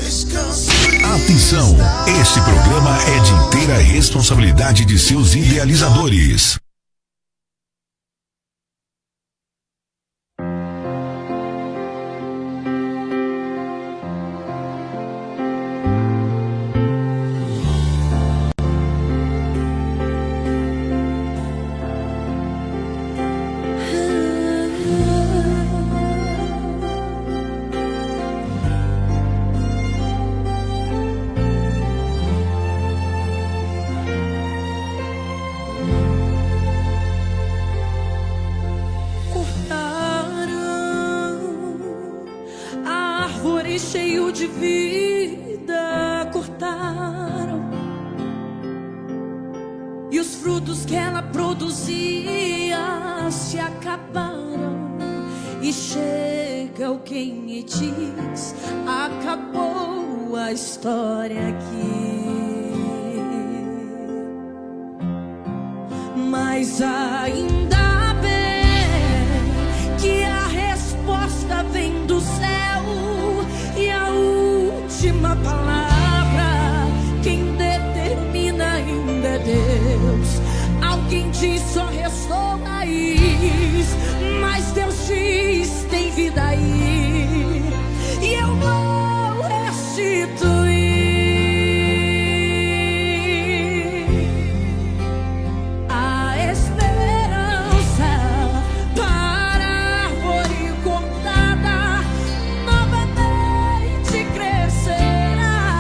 Atenção, este programa é de inteira responsabilidade de seus idealizadores. Cheio de vida cortaram, e os frutos que ela produzia se acabaram. E chega alguém e diz: acabou a história aqui. Mas ainda bem que a resposta vem do céu. E a última palavra, quem determina ainda é Deus. Alguém diz: só restou raiz, mas Deus diz: tem vida aí, e eu vou restituir a esperança para a árvore cortada. Novamente crescerá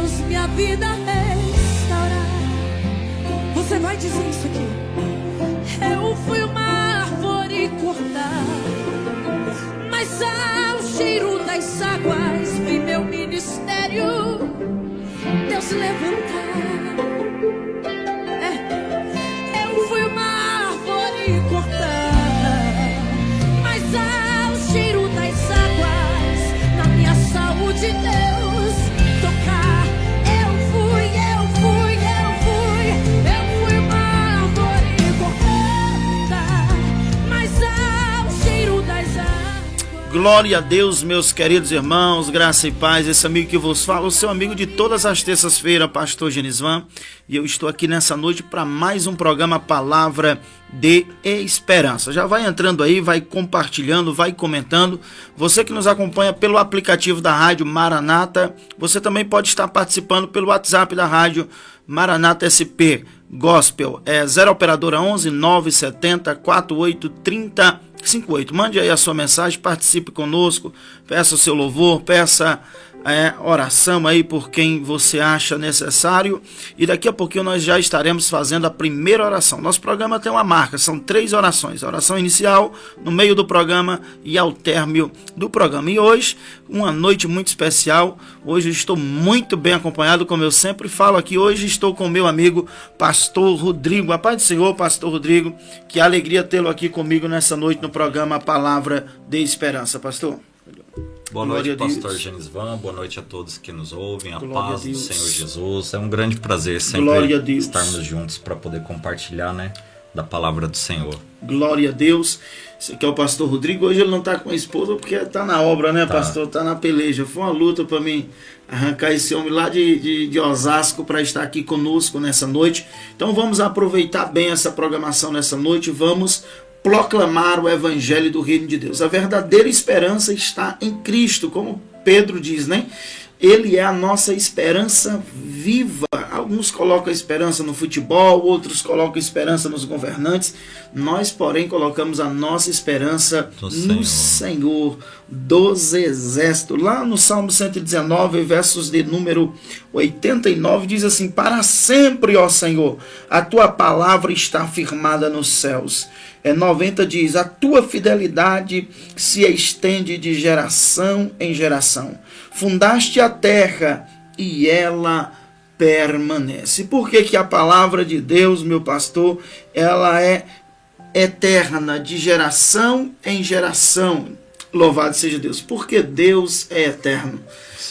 Deus minha vida restaurar. Você vai dizer isso aqui. Eu fui uma árvore cortada, mas ao cheiro das águas vi meu ministério Deus levantar. Eu fui uma árvore cortada, mas ao cheiro das águas na minha saúde Deus tocar. Eu fui uma árvore cortada, mas ao cheiro das águas. Glória a Deus, meus queridos irmãos, graça e paz. Esse amigo que vos fala, o seu amigo de todas as terças-feiras, pastor Genisvan, e eu estou aqui nessa noite para mais um programa Palavra de Esperança. Já vai entrando aí, vai compartilhando, vai comentando. Você que nos acompanha pelo aplicativo da Rádio Maranata, você também pode estar participando pelo WhatsApp da Rádio Maranata SP Gospel. É 0 operadora 11 970 48 30 58. Mande aí a sua mensagem, participe conosco, peça o seu louvor, peça oração aí por quem você acha necessário, e daqui a pouquinho nós já estaremos fazendo a primeira oração. Nosso programa tem uma marca, são 3 orações, a oração inicial, no meio do programa e ao término do programa. E hoje, uma noite muito especial. Hoje estou muito bem acompanhado, como eu sempre falo aqui. Hoje estou com meu amigo pastor Rodrigo. A paz do Senhor, pastor Rodrigo, que alegria tê-lo aqui comigo nessa noite no programa Palavra de Esperança. Pastor, boa noite, pastor Genisvan. Boa noite a todos que nos ouvem. A paz do Senhor Jesus. É um grande prazer sempre estarmos juntos para poder compartilhar, da palavra do Senhor. Glória a Deus. Esse aqui é o pastor Rodrigo. Hoje ele não está com a esposa porque está na obra, pastor? Está na peleja. Foi uma luta para mim arrancar esse homem lá de Osasco para estar aqui conosco nessa noite. Então vamos aproveitar bem essa programação nessa noite. Vamos proclamar o evangelho do reino de Deus. A verdadeira esperança está em Cristo, como Pedro diz, Ele é a nossa esperança viva. Alguns colocam a esperança no futebol, outros colocam a esperança nos governantes. Nós, porém, colocamos a nossa esperança no Senhor dos Exércitos. Lá no Salmo 119, versos de número 89, diz assim: para sempre, ó Senhor, a tua palavra está firmada nos céus. 90 diz: a tua fidelidade se estende de geração em geração. Fundaste a terra e ela permanece. Por que a palavra de Deus, meu pastor, ela é eterna, de geração em geração? Louvado seja Deus, porque Deus é eterno.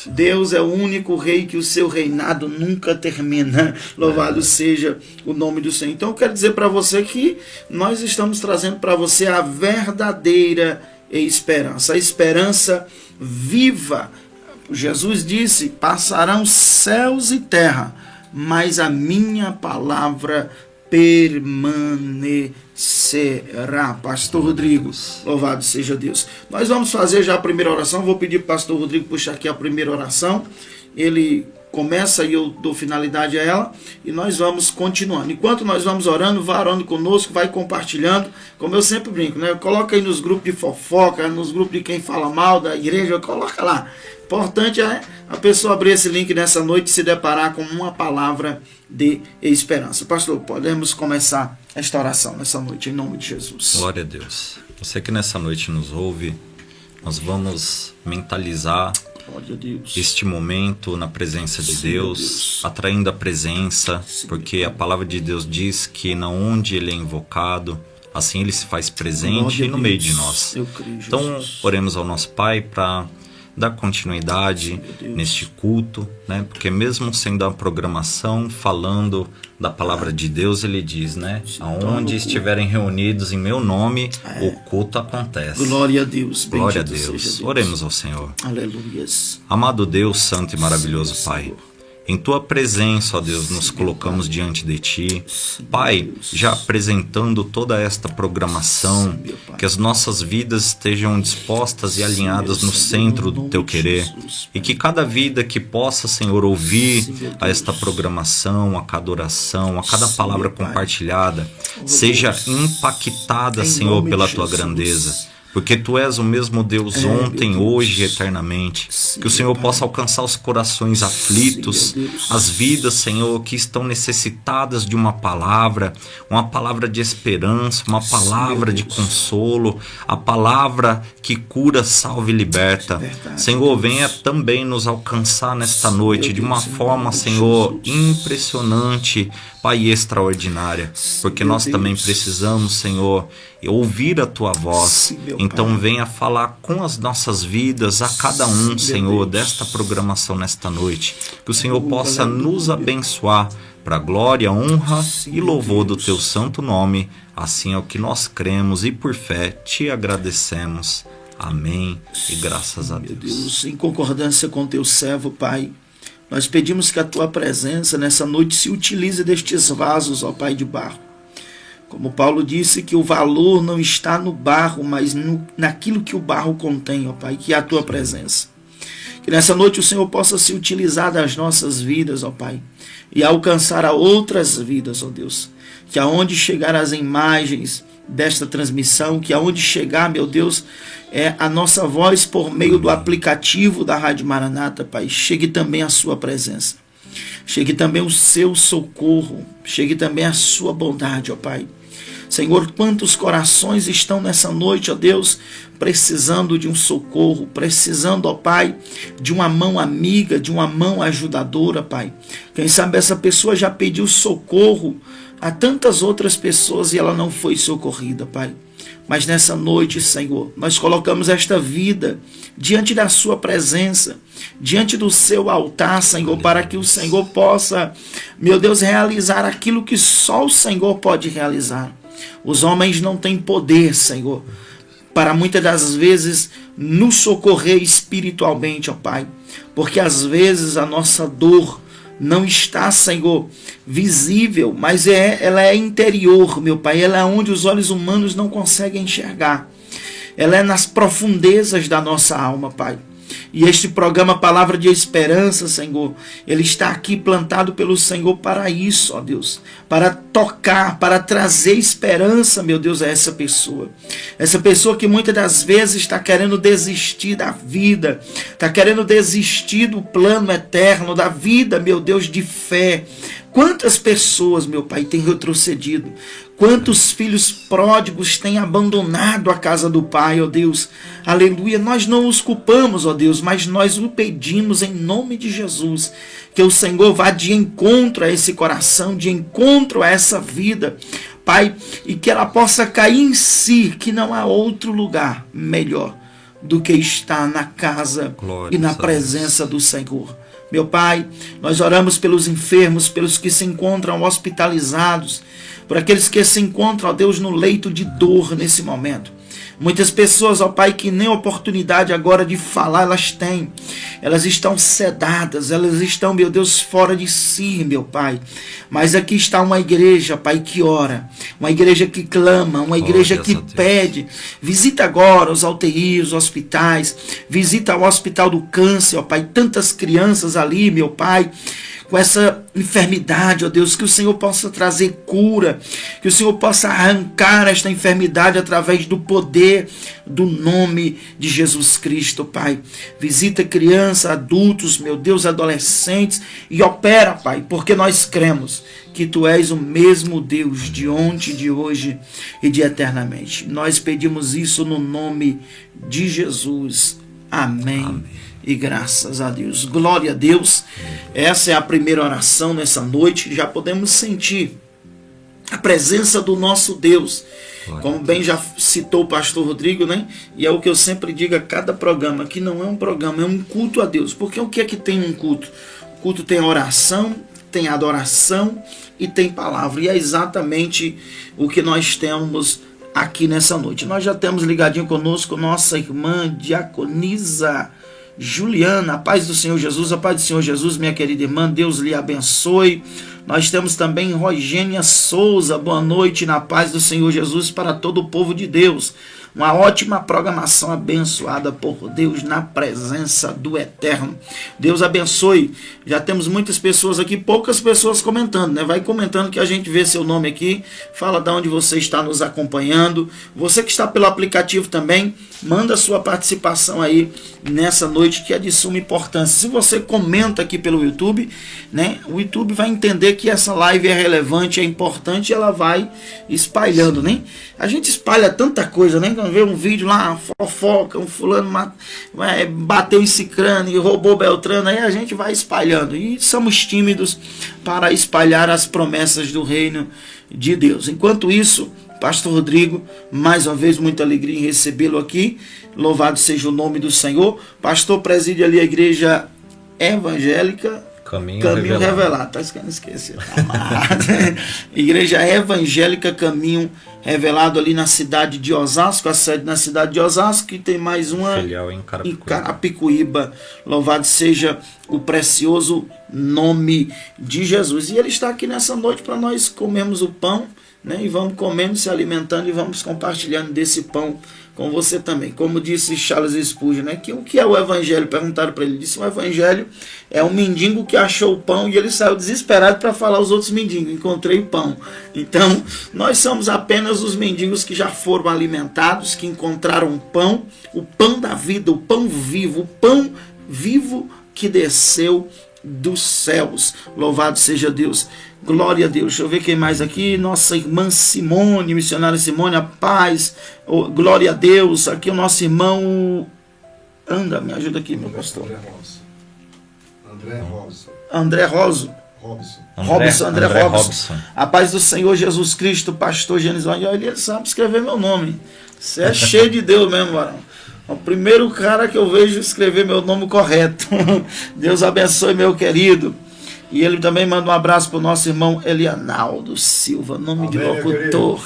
Deus é o único rei que o seu reinado nunca termina. Louvado seja o nome do Senhor. Então eu quero dizer para você que nós estamos trazendo para você a verdadeira esperança. A esperança viva. Jesus disse: passarão céus e terra, mas a minha palavra permanecerá. Pastor Rodrigo, louvado seja Deus. Nós vamos fazer já a primeira oração. Vou pedir para o pastor Rodrigo puxar aqui a primeira oração. Ele começa e eu dou finalidade a ela, e nós vamos continuando. Enquanto nós vamos orando, vá orando conosco, vai compartilhando, como eu sempre brinco, coloca aí nos grupos de fofoca, nos grupos de quem fala mal da igreja, coloca lá. Importante é a pessoa abrir esse link nessa noite e se deparar com uma palavra de esperança. Pastor, podemos começar esta oração nessa noite, em nome de Jesus. Glória a Deus. Você que nessa noite nos ouve, nós vamos mentalizar este momento na presença de Deus, atraindo a presença, porque a palavra de Deus diz que na onde Ele é invocado, assim Ele se faz presente no meio de nós. Então, oremos ao nosso Pai para dar continuidade neste culto, porque mesmo sendo a programação falando da palavra de Deus, ele diz, aonde estiverem reunidos em meu nome, o culto acontece. Glória a Deus. Glória a Deus. Oremos ao Senhor. Aleluia. Amado Deus, santo e maravilhoso Pai, em Tua presença, ó Deus, nos colocamos diante de Ti. Pai, já apresentando toda esta programação, que as nossas vidas estejam dispostas e alinhadas no centro do Teu querer. E que cada vida que possa, Senhor, ouvir a esta programação, a cada oração, a cada palavra compartilhada, seja impactada, Senhor, pela Tua grandeza. porque Tu és o mesmo Deus ontem, hoje e eternamente. Sim, que o Senhor Pai. possa alcançar os corações aflitos, Sim, meu Deus. as vidas, Senhor, que estão necessitadas de uma palavra de esperança, uma palavra de Deus. consolo, a palavra que cura, salva e liberta. Verdade, Senhor, Deus. venha também nos alcançar nesta Sim, noite meu de uma Deus, em forma, nome de Senhor, Jesus. impressionante, Pai, e extraordinária, porque meu nós também Deus. precisamos, Senhor, ouvir a Tua voz. Sim, meu Então Pai. venha falar com as nossas vidas, a cada Sim, um, meu Senhor, Deus. desta programação nesta noite. Que o Senhor possa Aleluia. nos abençoar para glória, honra Sim, e louvor meu do Deus. Teu santo nome. Assim é o que nós cremos e por fé Te agradecemos. Amém. E graças a Meu Deus. Deus, em concordância com Teu servo, Pai, nós pedimos que a Tua presença nessa noite se utilize destes vasos, ó Pai, de barro. Como Paulo disse, que o valor não está no barro, mas naquilo que o barro contém, ó Pai, que é a Tua presença. Que nessa noite o Senhor possa se utilizar das nossas vidas, ó Pai, e alcançar a outras vidas, ó Deus. Que aonde chegar as imagens desta transmissão, que aonde chegar, meu Deus, a nossa voz por meio do aplicativo da Rádio Maranata, Pai, chegue também a Sua presença. Chegue também o Seu socorro, chegue também a Sua bondade, ó Pai. Senhor, quantos corações estão nessa noite, ó Deus, precisando de um socorro, precisando, ó Pai, de uma mão amiga, de uma mão ajudadora, Pai. Quem sabe essa pessoa já pediu socorro a tantas outras pessoas e ela não foi socorrida, Pai. Mas nessa noite, Senhor, nós colocamos esta vida diante da Sua presença, diante do Seu altar, Senhor, para que o Senhor possa, meu Deus, realizar aquilo que só o Senhor pode realizar. Os homens não têm poder, Senhor, para muitas das vezes nos socorrer espiritualmente, ó Pai, porque às vezes a nossa dor não está, Senhor, visível, mas ela é interior, meu Pai, ela é onde os olhos humanos não conseguem enxergar, ela é nas profundezas da nossa alma, Pai. E este programa Palavra de Esperança, Senhor, ele está aqui plantado pelo Senhor para isso, ó Deus, para tocar, para trazer esperança, meu Deus, a essa pessoa que muitas das vezes está querendo desistir da vida, está querendo desistir do plano eterno, da vida, meu Deus, de fé. Quantas pessoas, meu Pai, têm retrocedido? Quantos filhos pródigos têm abandonado a casa do Pai, ó Deus? Aleluia. Nós não os culpamos, ó Deus, mas nós o pedimos em nome de Jesus. Que o Senhor vá de encontro a esse coração, de encontro a essa vida, Pai, e que ela possa cair em si, que não há outro lugar melhor do que estar na casa Glória e na a Deus. presença do Senhor. Meu Pai, nós oramos pelos enfermos, pelos que se encontram hospitalizados, por aqueles que se encontram, ó Deus, no leito de dor nesse momento. Muitas pessoas, ó Pai, que nem oportunidade agora de falar elas têm. Elas estão sedadas, elas estão, meu Deus, fora de si, meu Pai. Mas aqui está uma igreja, Pai, que ora. Uma igreja que clama, uma igreja que pede. Visita agora os UTIs, os hospitais. Visita o Hospital do Câncer, ó Pai. Tantas crianças ali, meu Pai, com essa enfermidade, ó Deus, que o Senhor possa trazer cura, que o Senhor possa arrancar esta enfermidade através do poder do nome de Jesus Cristo, Pai. Visita crianças, adultos, meu Deus, adolescentes, e opera, Pai, porque nós cremos que Tu és o mesmo Deus de ontem, de hoje e de eternamente. Nós pedimos isso no nome de Jesus. Amém. Amém. E graças a Deus. Glória a Deus. Essa é a primeira oração nessa noite. Já podemos sentir a presença do nosso Deus. Como bem já citou o pastor Rodrigo, né? E é o que eu sempre digo a cada programa, que não é um programa, é um culto a Deus. Porque o que é que tem um culto? O culto tem oração, tem adoração e tem palavra. E é exatamente o que nós temos aqui nessa noite. Nós já temos ligadinho conosco nossa irmã Diaconisa Juliana. A paz do Senhor Jesus, a paz do Senhor Jesus, minha querida irmã, Deus lhe abençoe. Nós temos também Rogênia Souza, boa noite, na paz do Senhor Jesus para todo o povo de Deus. uma ótima programação abençoada por Deus na presença do Eterno. Deus abençoe. Já temos muitas pessoas aqui, poucas pessoas comentando, né? Vai comentando que a gente vê seu nome aqui, fala de onde você está nos acompanhando. Você que está pelo aplicativo também, manda sua participação aí nessa noite, que é de suma importância. Se você comenta aqui pelo YouTube, né, o YouTube vai entender que essa live é relevante, é importante, e ela vai espalhando, né? A gente espalha tanta coisa, né? Quando vê um vídeo lá, fofoca, um fulano bateu em cicrano e roubou Beltrano, aí a gente vai espalhando. E somos tímidos para espalhar as promessas do reino de Deus. Enquanto isso, Pastor Rodrigo, mais uma vez, muita alegria em recebê-lo aqui. Louvado seja o nome do Senhor. Pastor preside ali a igreja evangélica Caminho Revelado. Tá esquecendo. Igreja Evangélica Caminho Revelado, ali na cidade de Osasco, a sede na cidade de Osasco, e tem mais uma filial em Carapicuíba. Louvado seja o precioso nome de Jesus. E ele está aqui nessa noite para nós comermos o pão, né? E vamos comendo, se alimentando, e vamos compartilhando desse pão com você também. Como disse Charles Spurgeon, né? Que o que é o evangelho? Perguntaram para ele. Disse: o evangelho é um mendigo que achou o pão e ele saiu desesperado para falar aos outros mendigos: encontrei o pão. Então, nós somos apenas os mendigos que já foram alimentados, que encontraram o pão da vida, o pão vivo que desceu dos céus. Louvado seja Deus. Glória a Deus. Deixa eu ver quem mais aqui. Nossa irmã Simone, missionária Simone, a paz. Oh, glória a Deus. Aqui o nosso irmão. Me ajuda aqui, meu pastor. André Robson. A paz do Senhor Jesus Cristo, pastor Genisão. Olha, ele sabe escrever meu nome. Você é cheio de Deus mesmo, varão. O primeiro cara que eu vejo escrever meu nome correto. Deus abençoe, meu querido. E ele também manda um abraço para o nosso irmão Elianaldo Silva, nome de locutor.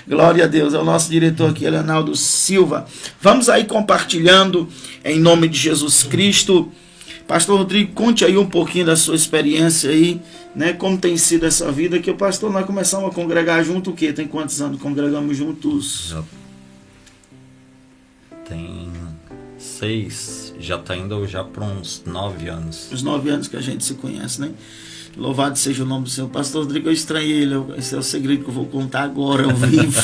Glória a Deus, é o nosso diretor aqui, Elianaldo Silva. Vamos aí compartilhando em nome de Jesus Cristo. Pastor Rodrigo, conte aí um pouquinho da sua experiência aí, né? Como tem sido essa vida, que o pastor, nós começamos a congregar junto o quê? Tem quantos anos congregamos juntos? Tem 6, já está indo já para uns 9 anos. Uns 9 anos que a gente se conhece, né? Louvado seja o nome do Senhor. Pastor Rodrigo, eu estranhei ele, esse é o segredo que eu vou contar agora ao vivo.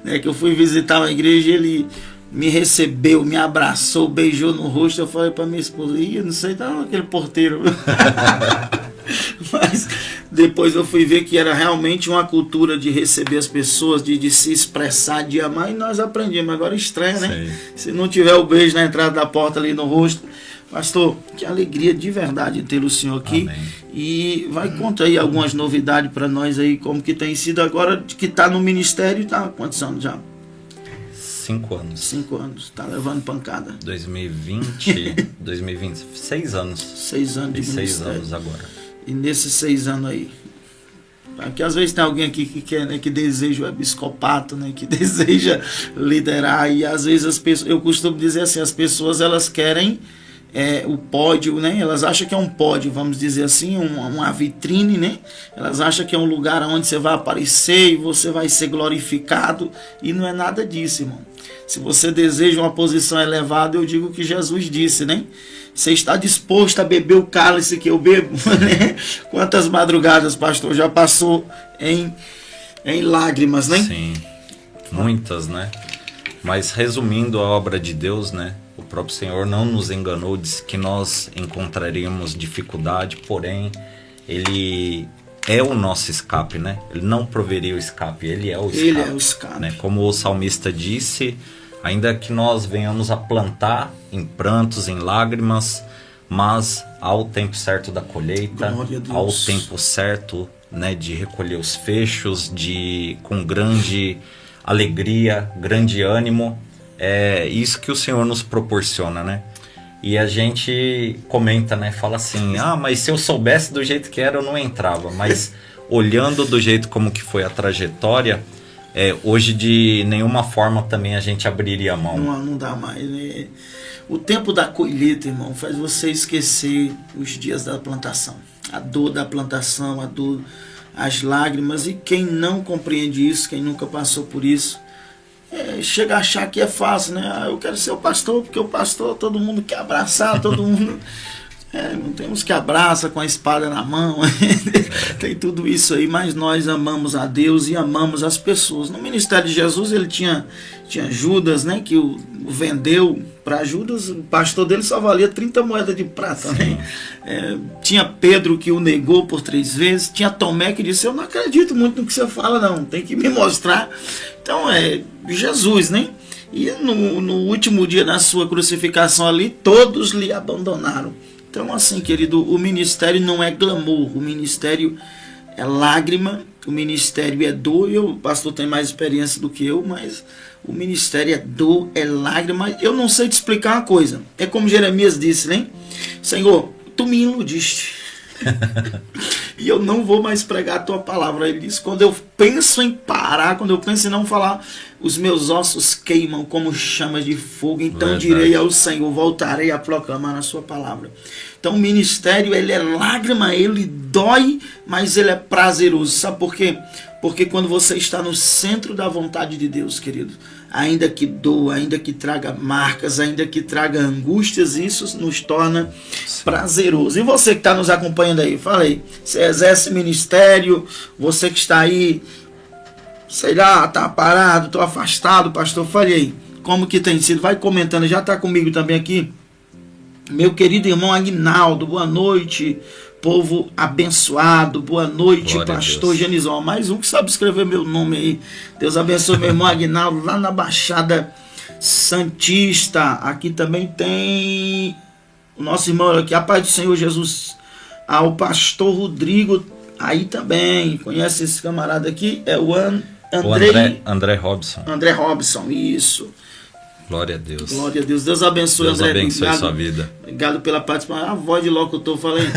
Né? Que eu fui visitar uma igreja e ele me recebeu, me abraçou, beijou no rosto. Eu falei para minha esposa: não sei, tá aquele porteiro. Mas depois eu fui ver que era realmente uma cultura de receber as pessoas, de se expressar, de amar, e nós aprendemos. Agora estranho, né? Sim. Se não tiver o beijo na entrada da porta ali no rosto. Pastor, que alegria de verdade ter o senhor aqui. Amém. E vai contar aí algumas novidades para nós aí, como que tem sido agora, que está no ministério. Tá quantos anos já? 5 anos. 5 anos, tá levando pancada. 2020, 6 anos. 6 anos de ministério. 6 anos agora. E nesses 6 anos aí, porque às vezes tem alguém aqui que quer, né, que deseja o episcopato, né, que deseja liderar, e às vezes as pessoas, eu costumo dizer assim, as pessoas elas querem o pódio, né? Elas acham que é um pódio, vamos dizer assim, uma vitrine, né? Elas acham que é um lugar onde você vai aparecer e você vai ser glorificado, e não é nada disso, irmão. Se você deseja uma posição elevada, eu digo que Jesus disse, né? Você está disposto a beber o cálice que eu bebo? Né? Quantas madrugadas, pastor, já passou em lágrimas, né? Sim, muitas, né? Mas resumindo a obra de Deus, né? O próprio Senhor não nos enganou, disse que nós encontraríamos dificuldade, porém, Ele é o nosso escape, né? Ele não proveria o escape, Ele é o escape. Ele é o escape. Né? Como o salmista disse, ainda que nós venhamos a plantar em prantos, em lágrimas, mas ao tempo certo da colheita, ao tempo certo, né, de recolher os fechos, com grande alegria, grande ânimo. É isso que o Senhor nos proporciona, né? E a gente comenta, né? Fala assim: mas se eu soubesse do jeito que era, eu não entrava. Mas olhando do jeito como que foi a trajetória, hoje de nenhuma forma também a gente abriria a mão. Não dá mais, né? O tempo da colheita, irmão, faz você esquecer os dias da plantação. A dor da plantação, a dor, as lágrimas. E quem não compreende isso, quem nunca passou por isso, chega a achar que é fácil, né? Eu quero ser o pastor, porque o pastor todo mundo quer abraçar, todo mundo... não temos que abraçar com a espada na mão, tem tudo isso aí, mas nós amamos a Deus e amamos as pessoas. No ministério de Jesus ele tinha Judas, né, que o vendeu para Judas, o pastor dele só valia 30 moedas de prata, né? Tinha Pedro que o negou por 3 vezes, tinha Tomé que disse, eu não acredito muito no que você fala não, tem que me mostrar. Então Jesus, né? E no último dia da sua crucificação ali, todos lhe abandonaram. Então, assim, querido, o ministério não é glamour, o ministério é lágrima, o ministério é dor. O pastor tem mais experiência do que eu, mas o ministério é dor, é lágrima. Eu não sei te explicar uma coisa. É como Jeremias disse, né? Senhor, tu me iludiste. E eu não vou mais pregar a tua palavra. Ele diz, quando eu penso em parar, quando eu penso em não falar, os meus ossos queimam como chamas de fogo. Então direi ao Senhor, voltarei a proclamar a sua palavra. Então o ministério, ele é lágrima, ele dói, mas ele é prazeroso. Sabe por quê? Porque quando você está no centro da vontade de Deus, querido, ainda que doa, ainda que traga marcas, ainda que traga angústias, isso nos torna prazeroso. E você que está nos acompanhando aí, fala aí, você exerce ministério, você que está aí, sei lá, está parado, estou afastado, pastor, fale aí, como que tem sido? Vai comentando, já está comigo também aqui, meu querido irmão Aguinaldo, boa noite, povo abençoado, boa noite, glória pastor Genizão, mais um que sabe escrever meu nome aí, Deus abençoe meu irmão Aguinaldo, lá na Baixada Santista. Aqui também tem o nosso irmão aqui, a paz do Senhor Jesus, o pastor Rodrigo, aí também, conhece esse camarada aqui, é o André Robson. André Robson, isso. Glória a Deus. Glória a Deus. Deus abençoe, Deus André. abençoe Obrigado, sua vida. Obrigado pela participação. A voz de locutor, falei.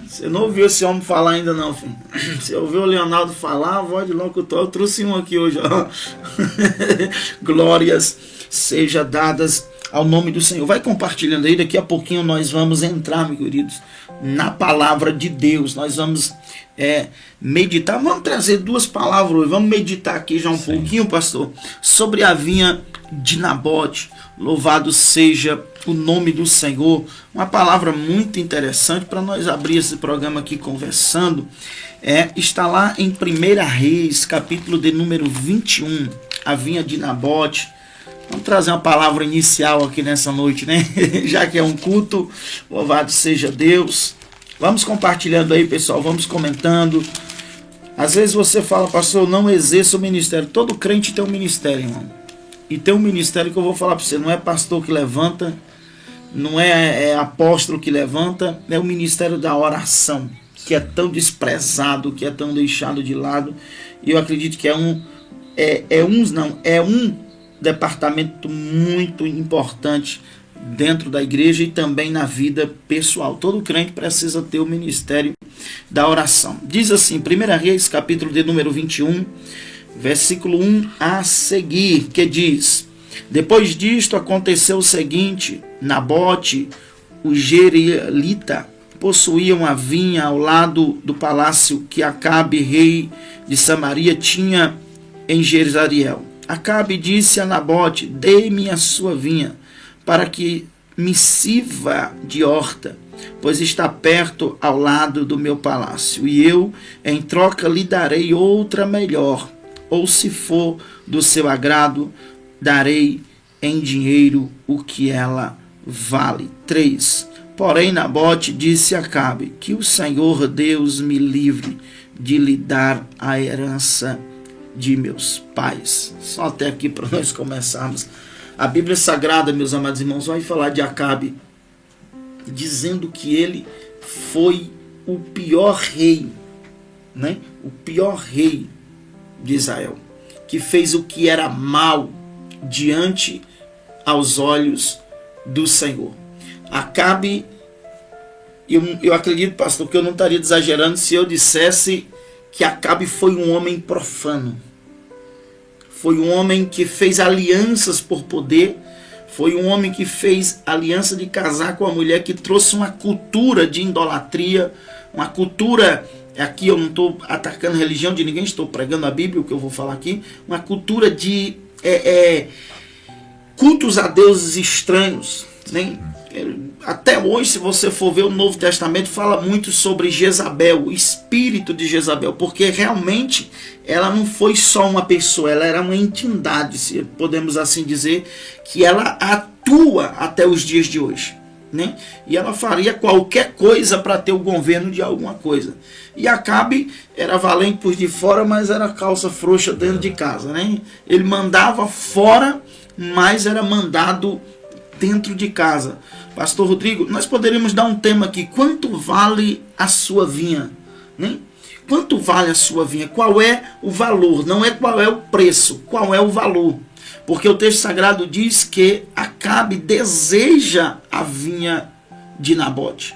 Você não ouviu esse homem falar ainda não, filho. Você ouviu o Leonardo falar, a voz de locutor. Eu trouxe um aqui hoje, ó. Glórias sejam dadas ao nome do Senhor. Vai compartilhando aí, daqui a pouquinho nós vamos entrar, meus queridos, na palavra de Deus. Nós vamos meditar. Vamos trazer 2 palavras hoje. Vamos meditar aqui já um pouquinho, pastor, sobre a vinha de Nabote. Louvado seja o nome do Senhor. Uma palavra muito interessante para nós abrir esse programa aqui conversando. Está lá em 1 Reis, capítulo de número 21, a vinha de Nabote. Vamos trazer uma palavra inicial aqui nessa noite, né? Já que é um culto, louvado seja Deus. Vamos compartilhando aí, pessoal, vamos comentando. Às vezes você fala, pastor, eu não exerço o ministério. Todo crente tem um ministério, irmão. E tem um ministério que eu vou falar para você, não é pastor que levanta, não é apóstolo que levanta, é o ministério da oração, que é tão desprezado, que é tão deixado de lado. E eu acredito que é um departamento muito importante dentro da igreja e também na vida pessoal. Todo crente precisa ter o ministério da oração. Diz assim, 1 Reis, capítulo de número 21, versículo 1 a seguir, que diz: depois disto aconteceu o seguinte: Nabote, o jerielita, possuía uma vinha ao lado do palácio que Acabe, rei de Samaria, tinha em Jezreel. Acabe disse a Nabote: dê-me a sua vinha, para que me sirva de horta, pois está perto ao lado do meu palácio, e eu, em troca, lhe darei outra melhor, ou se for do seu agrado, darei em dinheiro o que ela vale. 3. Porém, Nabote disse a Acabe: que o Senhor Deus me livre de lhe dar a herança de meus pais. Só até aqui para nós começarmos. A Bíblia Sagrada, meus amados irmãos, vai falar de Acabe, dizendo que ele foi o pior rei, né? O pior rei de Israel, que fez o que era mal diante aos olhos do Senhor. Acabe, eu acredito, pastor, que eu não estaria exagerando se eu dissesse que Acabe foi um homem profano. Foi um homem que fez alianças por poder. Foi um homem que fez aliança de casar com a mulher, que trouxe uma cultura de idolatria, uma cultura, aqui eu não estou atacando a religião de ninguém, estou pregando a Bíblia, o que eu vou falar aqui, uma cultura de cultos a deuses estranhos, né? Até hoje, se você for ver o Novo Testamento, fala muito sobre Jezabel, o espírito de Jezabel, porque realmente ela não foi só uma pessoa, ela era uma entidade, se podemos assim dizer, que ela atua até os dias de hoje, né? E ela faria qualquer coisa para ter o governo de alguma coisa. E Acabe era valente por de fora, mas era calça frouxa dentro de casa, né? Ele mandava fora, mas era mandado dentro de casa. Pastor Rodrigo, nós poderíamos dar um tema aqui. Quanto vale a sua vinha? Né? Quanto vale a sua vinha? Qual é o valor? Não é qual é o preço, qual é o valor? Porque o texto sagrado diz que Acabe deseja a vinha de Nabote.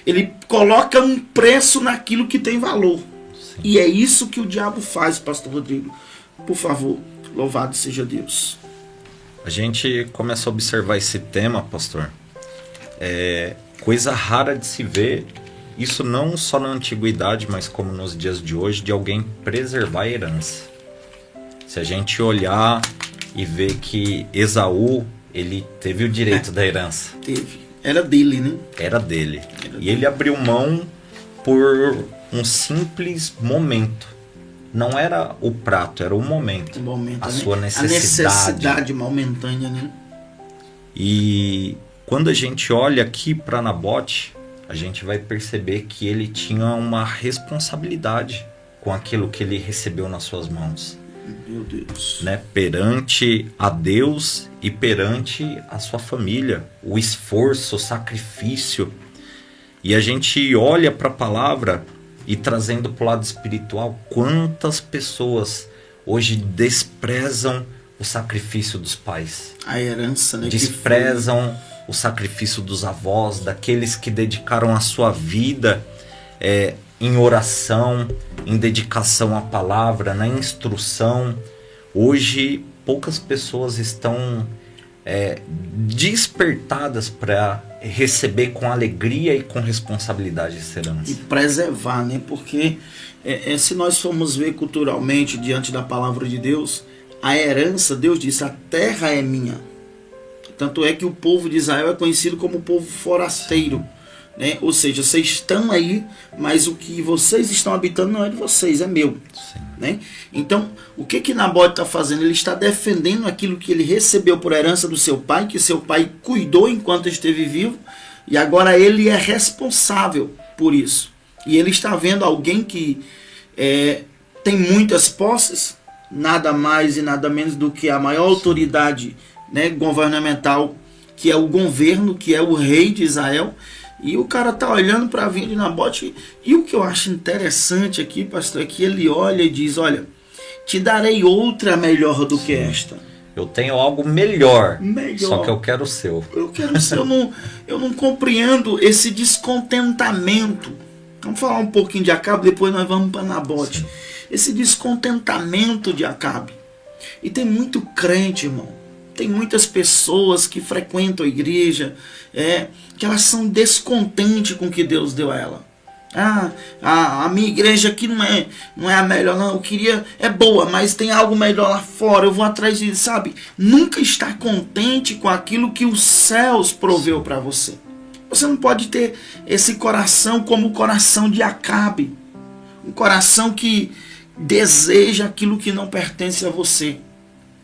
Ele coloca um preço naquilo que tem valor. Sim. E é isso que o diabo faz, Pastor Rodrigo. Por favor, louvado seja Deus. A gente começa a observar esse tema, pastor. É coisa rara de se ver, isso não só na antiguidade, mas como nos dias de hoje, de alguém preservar a herança. Se a gente olhar e ver que Esaú, ele teve o direito da herança. Teve. Era dele, né? Era dele. E ele abriu mão por um simples momento. Não era o prato, era o momento. A sua necessidade. A necessidade momentânea, né? E quando a gente olha aqui para Nabote, a gente vai perceber que ele tinha uma responsabilidade com aquilo que ele recebeu nas suas mãos. Meu Deus. Né? Perante a Deus e perante a sua família. O esforço, o sacrifício. E a gente olha para a palavra e trazendo para o lado espiritual, quantas pessoas hoje desprezam o sacrifício dos pais. A herança, né? Desprezam o sacrifício dos avós, daqueles que dedicaram a sua vida em oração, em dedicação à palavra, na instrução. Hoje, poucas pessoas estão despertadas para receber com alegria e com responsabilidade essa herança. E preservar, né? Porque se nós formos ver culturalmente diante da palavra de Deus, a herança, Deus disse, a terra é minha. Tanto é que o povo de Israel é conhecido como povo forasteiro, né? Ou seja, vocês estão aí, mas o que vocês estão habitando não é de vocês, é meu. Sim. Né? Então, o que Nabote está fazendo? Ele está defendendo aquilo que ele recebeu por herança do seu pai, que seu pai cuidou enquanto esteve vivo, e agora ele é responsável por isso. E ele está vendo alguém que tem muitas posses, nada mais e nada menos do que a maior autoridade, né, governamental, que é o governo, que é o rei de Israel. E o cara tá olhando para a vinha de Nabote. E o que eu acho interessante aqui, pastor, é que ele olha e diz, olha, te darei outra melhor do que esta. Eu tenho algo melhor. Só que eu quero o seu. Eu quero o seu. Eu não compreendo esse descontentamento. Vamos falar um pouquinho de Acabe, depois nós vamos para Nabote. Sim. Esse descontentamento de Acabe. E tem muito crente, irmão. Tem muitas pessoas que frequentam a igreja, que elas são descontentes com o que Deus deu a ela. A minha igreja aqui não é a melhor, não. Eu queria, é boa, mas tem algo melhor lá fora. Eu vou atrás disso, sabe? Nunca está contente com aquilo que os céus proveu para você. Você não pode ter esse coração como o coração de Acabe. Um coração que deseja aquilo que não pertence a você.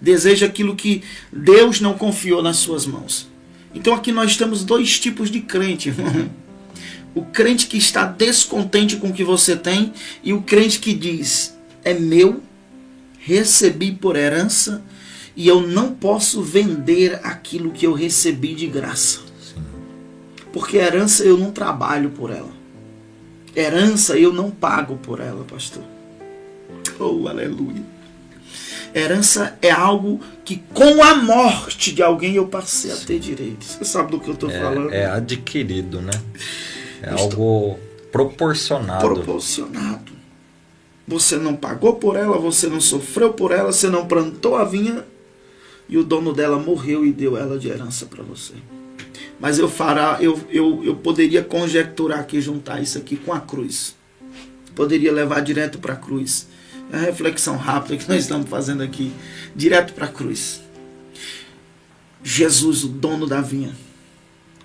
Deseja aquilo que Deus não confiou nas suas mãos. Então aqui nós temos dois tipos de crente. O crente que está descontente com o que você tem e o crente que diz, é meu, recebi por herança e eu não posso vender aquilo que eu recebi de graça. Sim. Porque herança eu não trabalho por ela. Herança eu não pago por ela, pastor. Oh, aleluia. Herança é algo que com a morte de alguém eu passei a ter direito. Você sabe do que eu estou falando? É adquirido, né? É algo proporcionado. Proporcionado. Você não pagou por ela, você não sofreu por ela, você não plantou a vinha e o dono dela morreu e deu ela de herança para você. Mas eu poderia conjecturar aqui, juntar isso aqui com a cruz. Poderia levar direto para a cruz. É a reflexão rápida que nós estamos fazendo aqui, direto para a cruz. Jesus, o dono da vinha,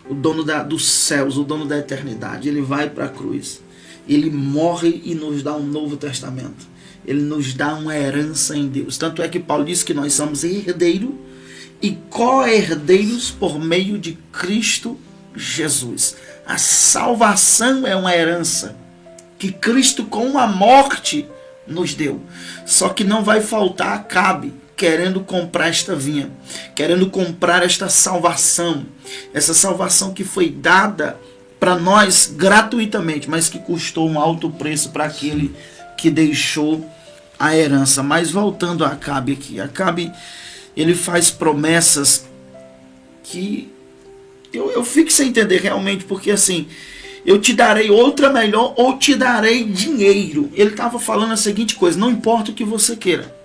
o dono dos céus, o dono da eternidade, ele vai para a cruz. Ele morre e nos dá um novo testamento. Ele nos dá uma herança em Deus. Tanto é que Paulo diz que nós somos herdeiros e co-herdeiros por meio de Cristo Jesus. A salvação é uma herança que Cristo com a morte nos deu. Só que não vai faltar Acabe querendo comprar esta vinha, querendo comprar esta salvação. Essa salvação que foi dada para nós gratuitamente, mas que custou um alto preço para aquele que deixou a herança. Mas voltando a Acabe aqui, Acabe, ele faz promessas que eu fico sem entender realmente, porque assim, eu te darei outra melhor ou te darei dinheiro. Ele estava falando a seguinte coisa: não importa o que você queira.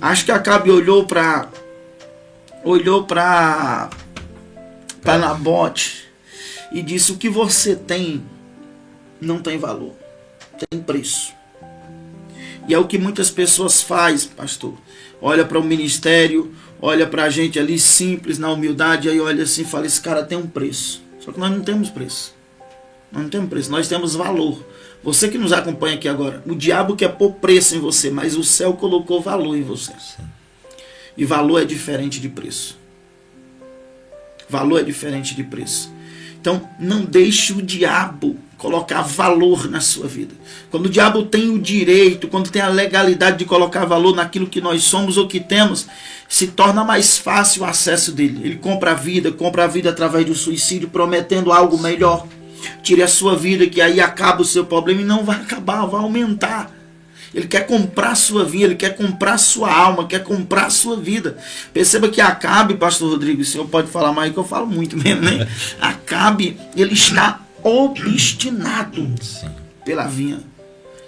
Acho que Acabe olhou para Nabote e disse: o que você tem não tem valor, tem preço. E é o que muitas pessoas fazem, pastor. Olha para o ministério, olha para a gente ali simples, na humildade, aí olha assim e fala: esse cara tem um preço. Só que nós não temos preço. Nós não temos preço, nós temos valor. Você que nos acompanha aqui agora, o diabo quer pôr preço em você, mas o céu colocou valor em você. Sim. E valor é diferente de preço. Valor é diferente de preço. Então, não deixe o diabo colocar valor na sua vida. Quando o diabo tem o direito, quando tem a legalidade de colocar valor naquilo que nós somos ou que temos, se torna mais fácil o acesso dele. Ele compra a vida através do suicídio, prometendo algo melhor. Tire a sua vida, que aí acaba o seu problema, e não vai acabar, vai aumentar. Ele quer comprar a sua vida, ele quer comprar a sua alma, quer comprar a sua vida. Perceba que Acabe, pastor Rodrigo, o senhor pode falar mais, que eu falo muito mesmo, né? Acabe, ele está obstinado pela vinha.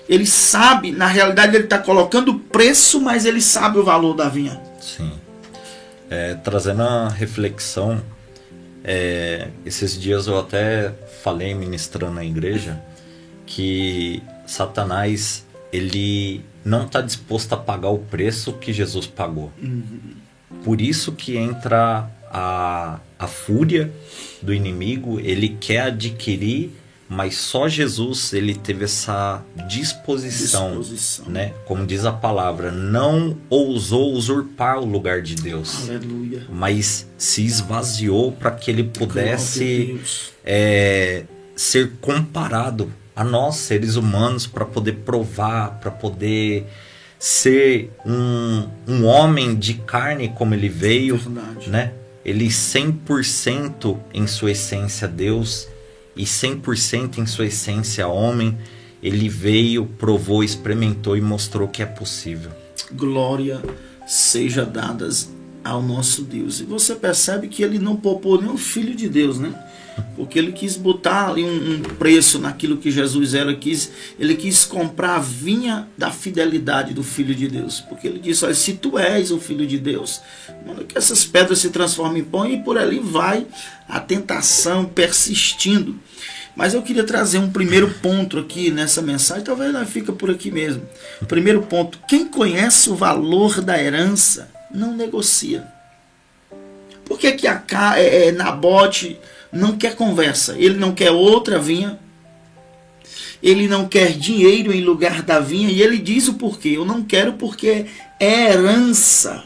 Ele sabe, na realidade ele está colocando preço, mas ele sabe o valor da vinha. Sim. Trazendo a reflexão, esses dias eu até falei ministrando na igreja que Satanás, ele não está disposto a pagar o preço que Jesus pagou. Por isso que entra a fúria do inimigo. Ele quer adquirir, mas só Jesus ele teve essa disposição. Né? Como diz a palavra, não ousou usurpar o lugar de Deus. Aleluia. Mas se esvaziou para que ele pudesse ser comparado a nós, seres humanos, para poder provar, para poder ser um homem de carne como ele veio. Verdade. Né? Ele 100% em sua essência Deus e 100% em sua essência homem. Ele veio, provou, experimentou e mostrou que é possível. Glória seja dadas ao nosso Deus. E você percebe que ele não poupou nem o Filho de Deus, né? Porque ele quis botar ali um preço naquilo que Jesus era. Ele quis comprar a vinha da fidelidade do Filho de Deus. Porque ele disse: olha, se tu és o Filho de Deus, manda que essas pedras se transformem em pão. E por ali vai a tentação persistindo. Mas eu queria trazer um primeiro ponto aqui nessa mensagem. Talvez ela fique por aqui mesmo. Primeiro ponto: quem conhece o valor da herança não negocia. Por que Nabote não quer conversa? Ele não quer outra vinha, ele não quer dinheiro em lugar da vinha, e ele diz o porquê: eu não quero porque é herança.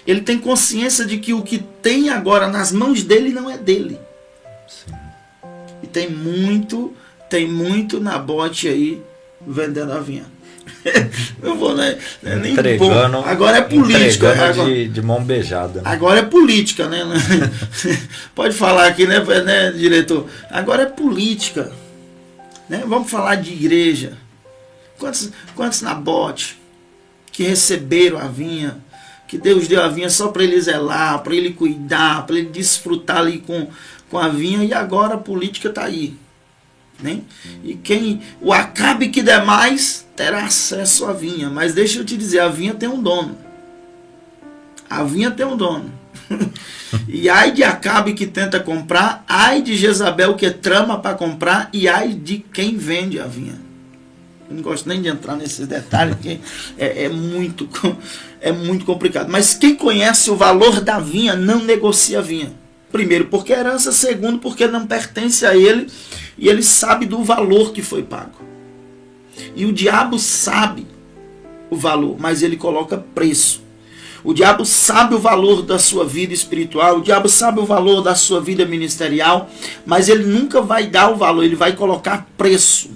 Ele tem consciência de que o que tem agora nas mãos dele não é dele. Sim. E tem muito Nabote aí vendendo a vinha. Não vou, né? Nem entregando, agora é política. Agora, de mão beijada. Né? Agora é política, né? Pode falar aqui, né, diretor? Agora é política. Né? Vamos falar de igreja. Quantos Nabote que receberam a vinha, que Deus deu a vinha só para ele zelar, para ele cuidar, para ele desfrutar ali com a vinha, e agora a política está aí. Né? E o Acabe que der mais terá acesso à vinha. Mas deixa eu te dizer, a vinha tem um dono. A vinha tem um dono. E ai de Acabe que tenta comprar, ai de Jezabel que trama para comprar, e ai de quem vende a vinha. Eu não gosto nem de entrar nesses detalhes, porque é muito complicado. Mas quem conhece o valor da vinha não negocia a vinha. Primeiro, porque é herança. Segundo, porque não pertence a ele e ele sabe do valor que foi pago. E o diabo sabe o valor, mas ele coloca preço. O diabo sabe o valor da sua vida espiritual, o diabo sabe o valor da sua vida ministerial, mas ele nunca vai dar o valor, ele vai colocar preço.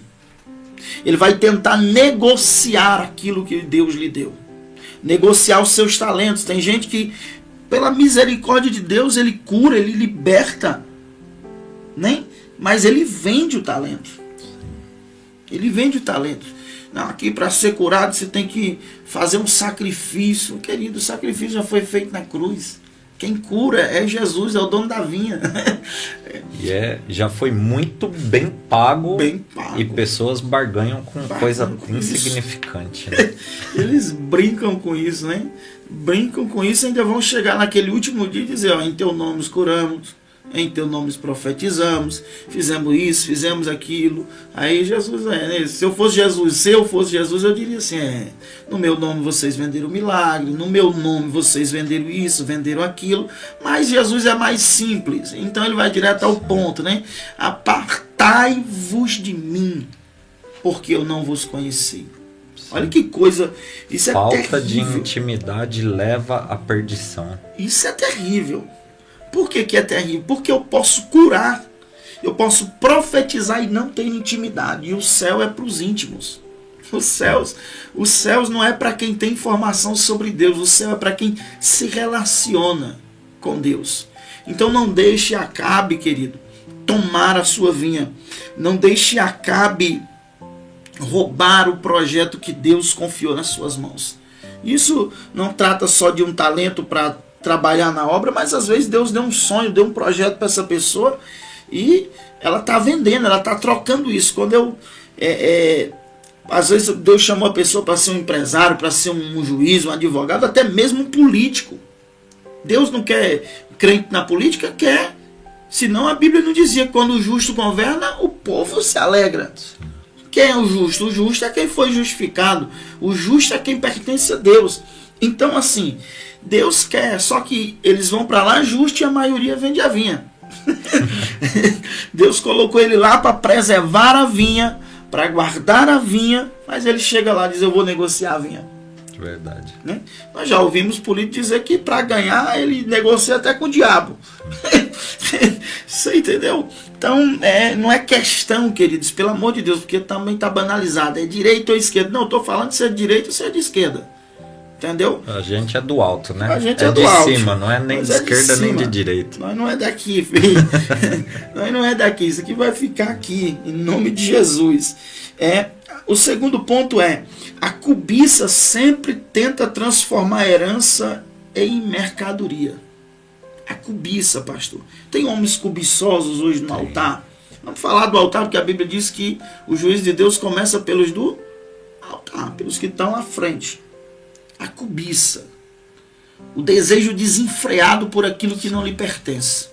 Ele vai tentar negociar aquilo que Deus lhe deu. Negociar os seus talentos. Tem gente que, pela misericórdia de Deus, ele cura, ele liberta, né? Mas ele vende o talento. Ele vende o talento. Não, aqui para ser curado você tem que fazer um sacrifício. Querido, o sacrifício já foi feito na cruz. Quem cura é Jesus, é o dono da vinha. E já foi muito bem pago. Bem pago. E pessoas barganham com coisa insignificante. Né? Eles brincam com isso, né? Brincam com isso e ainda vão chegar naquele último dia e dizer, ó, em teu nome nos curamos, em teu nome nos profetizamos, fizemos isso, fizemos aquilo. Aí Jesus, né? Se eu fosse Jesus, eu diria assim, no meu nome vocês venderam milagre, no meu nome vocês venderam isso, venderam aquilo, mas Jesus é mais simples, então ele vai direto ao ponto, né? Apartai-vos de mim, porque eu não vos conheci. Sim. Olha que coisa, isso Falta é terrível. Falta de intimidade leva à perdição. Isso é terrível. Por que é terrível? Porque eu posso curar, eu posso profetizar e não ter intimidade. E o céu é para os íntimos. Os céus não é para quem tem informação sobre Deus. O céu é para quem se relaciona com Deus. Então não deixe Acabe, querido, tomar a sua vinha. Não deixe Acabe roubar o projeto que Deus confiou nas suas mãos. Isso não trata só de um talento para trabalhar na obra, mas às vezes Deus deu um sonho, deu um projeto para essa pessoa e ela está vendendo, ela está trocando isso. Quando às vezes Deus chamou a pessoa para ser um empresário, para ser um juiz, um advogado, até mesmo um político. Deus não quer crente na política? Quer. Senão a Bíblia não dizia que quando o justo governa, o povo se alegra. Quem é o justo? O justo é quem foi justificado. O justo é quem pertence a Deus. Então assim, Deus quer, só que eles vão para lá justo e a maioria vende a vinha. Deus colocou ele lá para preservar a vinha, para guardar a vinha, mas ele chega lá e diz, eu vou negociar a vinha. Verdade. Né? Nós já ouvimos político dizer que para ganhar ele negocia até com o diabo. Você entendeu? Então não é questão, queridos, pelo amor de Deus, porque também está banalizado. É direita ou esquerda? Não, estou falando se é de direita ou se é de esquerda. Entendeu? A gente é do alto, né? A gente é de do alto. Cima, não é nem de esquerda nem de direita. Nós não é daqui, filho. Nós não é daqui. Isso aqui vai ficar aqui, em nome de Jesus. O segundo ponto a cobiça sempre tenta transformar a herança em mercadoria. A cobiça, pastor. Tem homens cobiçosos hoje no altar. Vamos falar do altar, porque a Bíblia diz que o juízo de Deus começa pelos do altar, pelos que estão à frente. A cobiça, o desejo desenfreado por aquilo que não lhe pertence.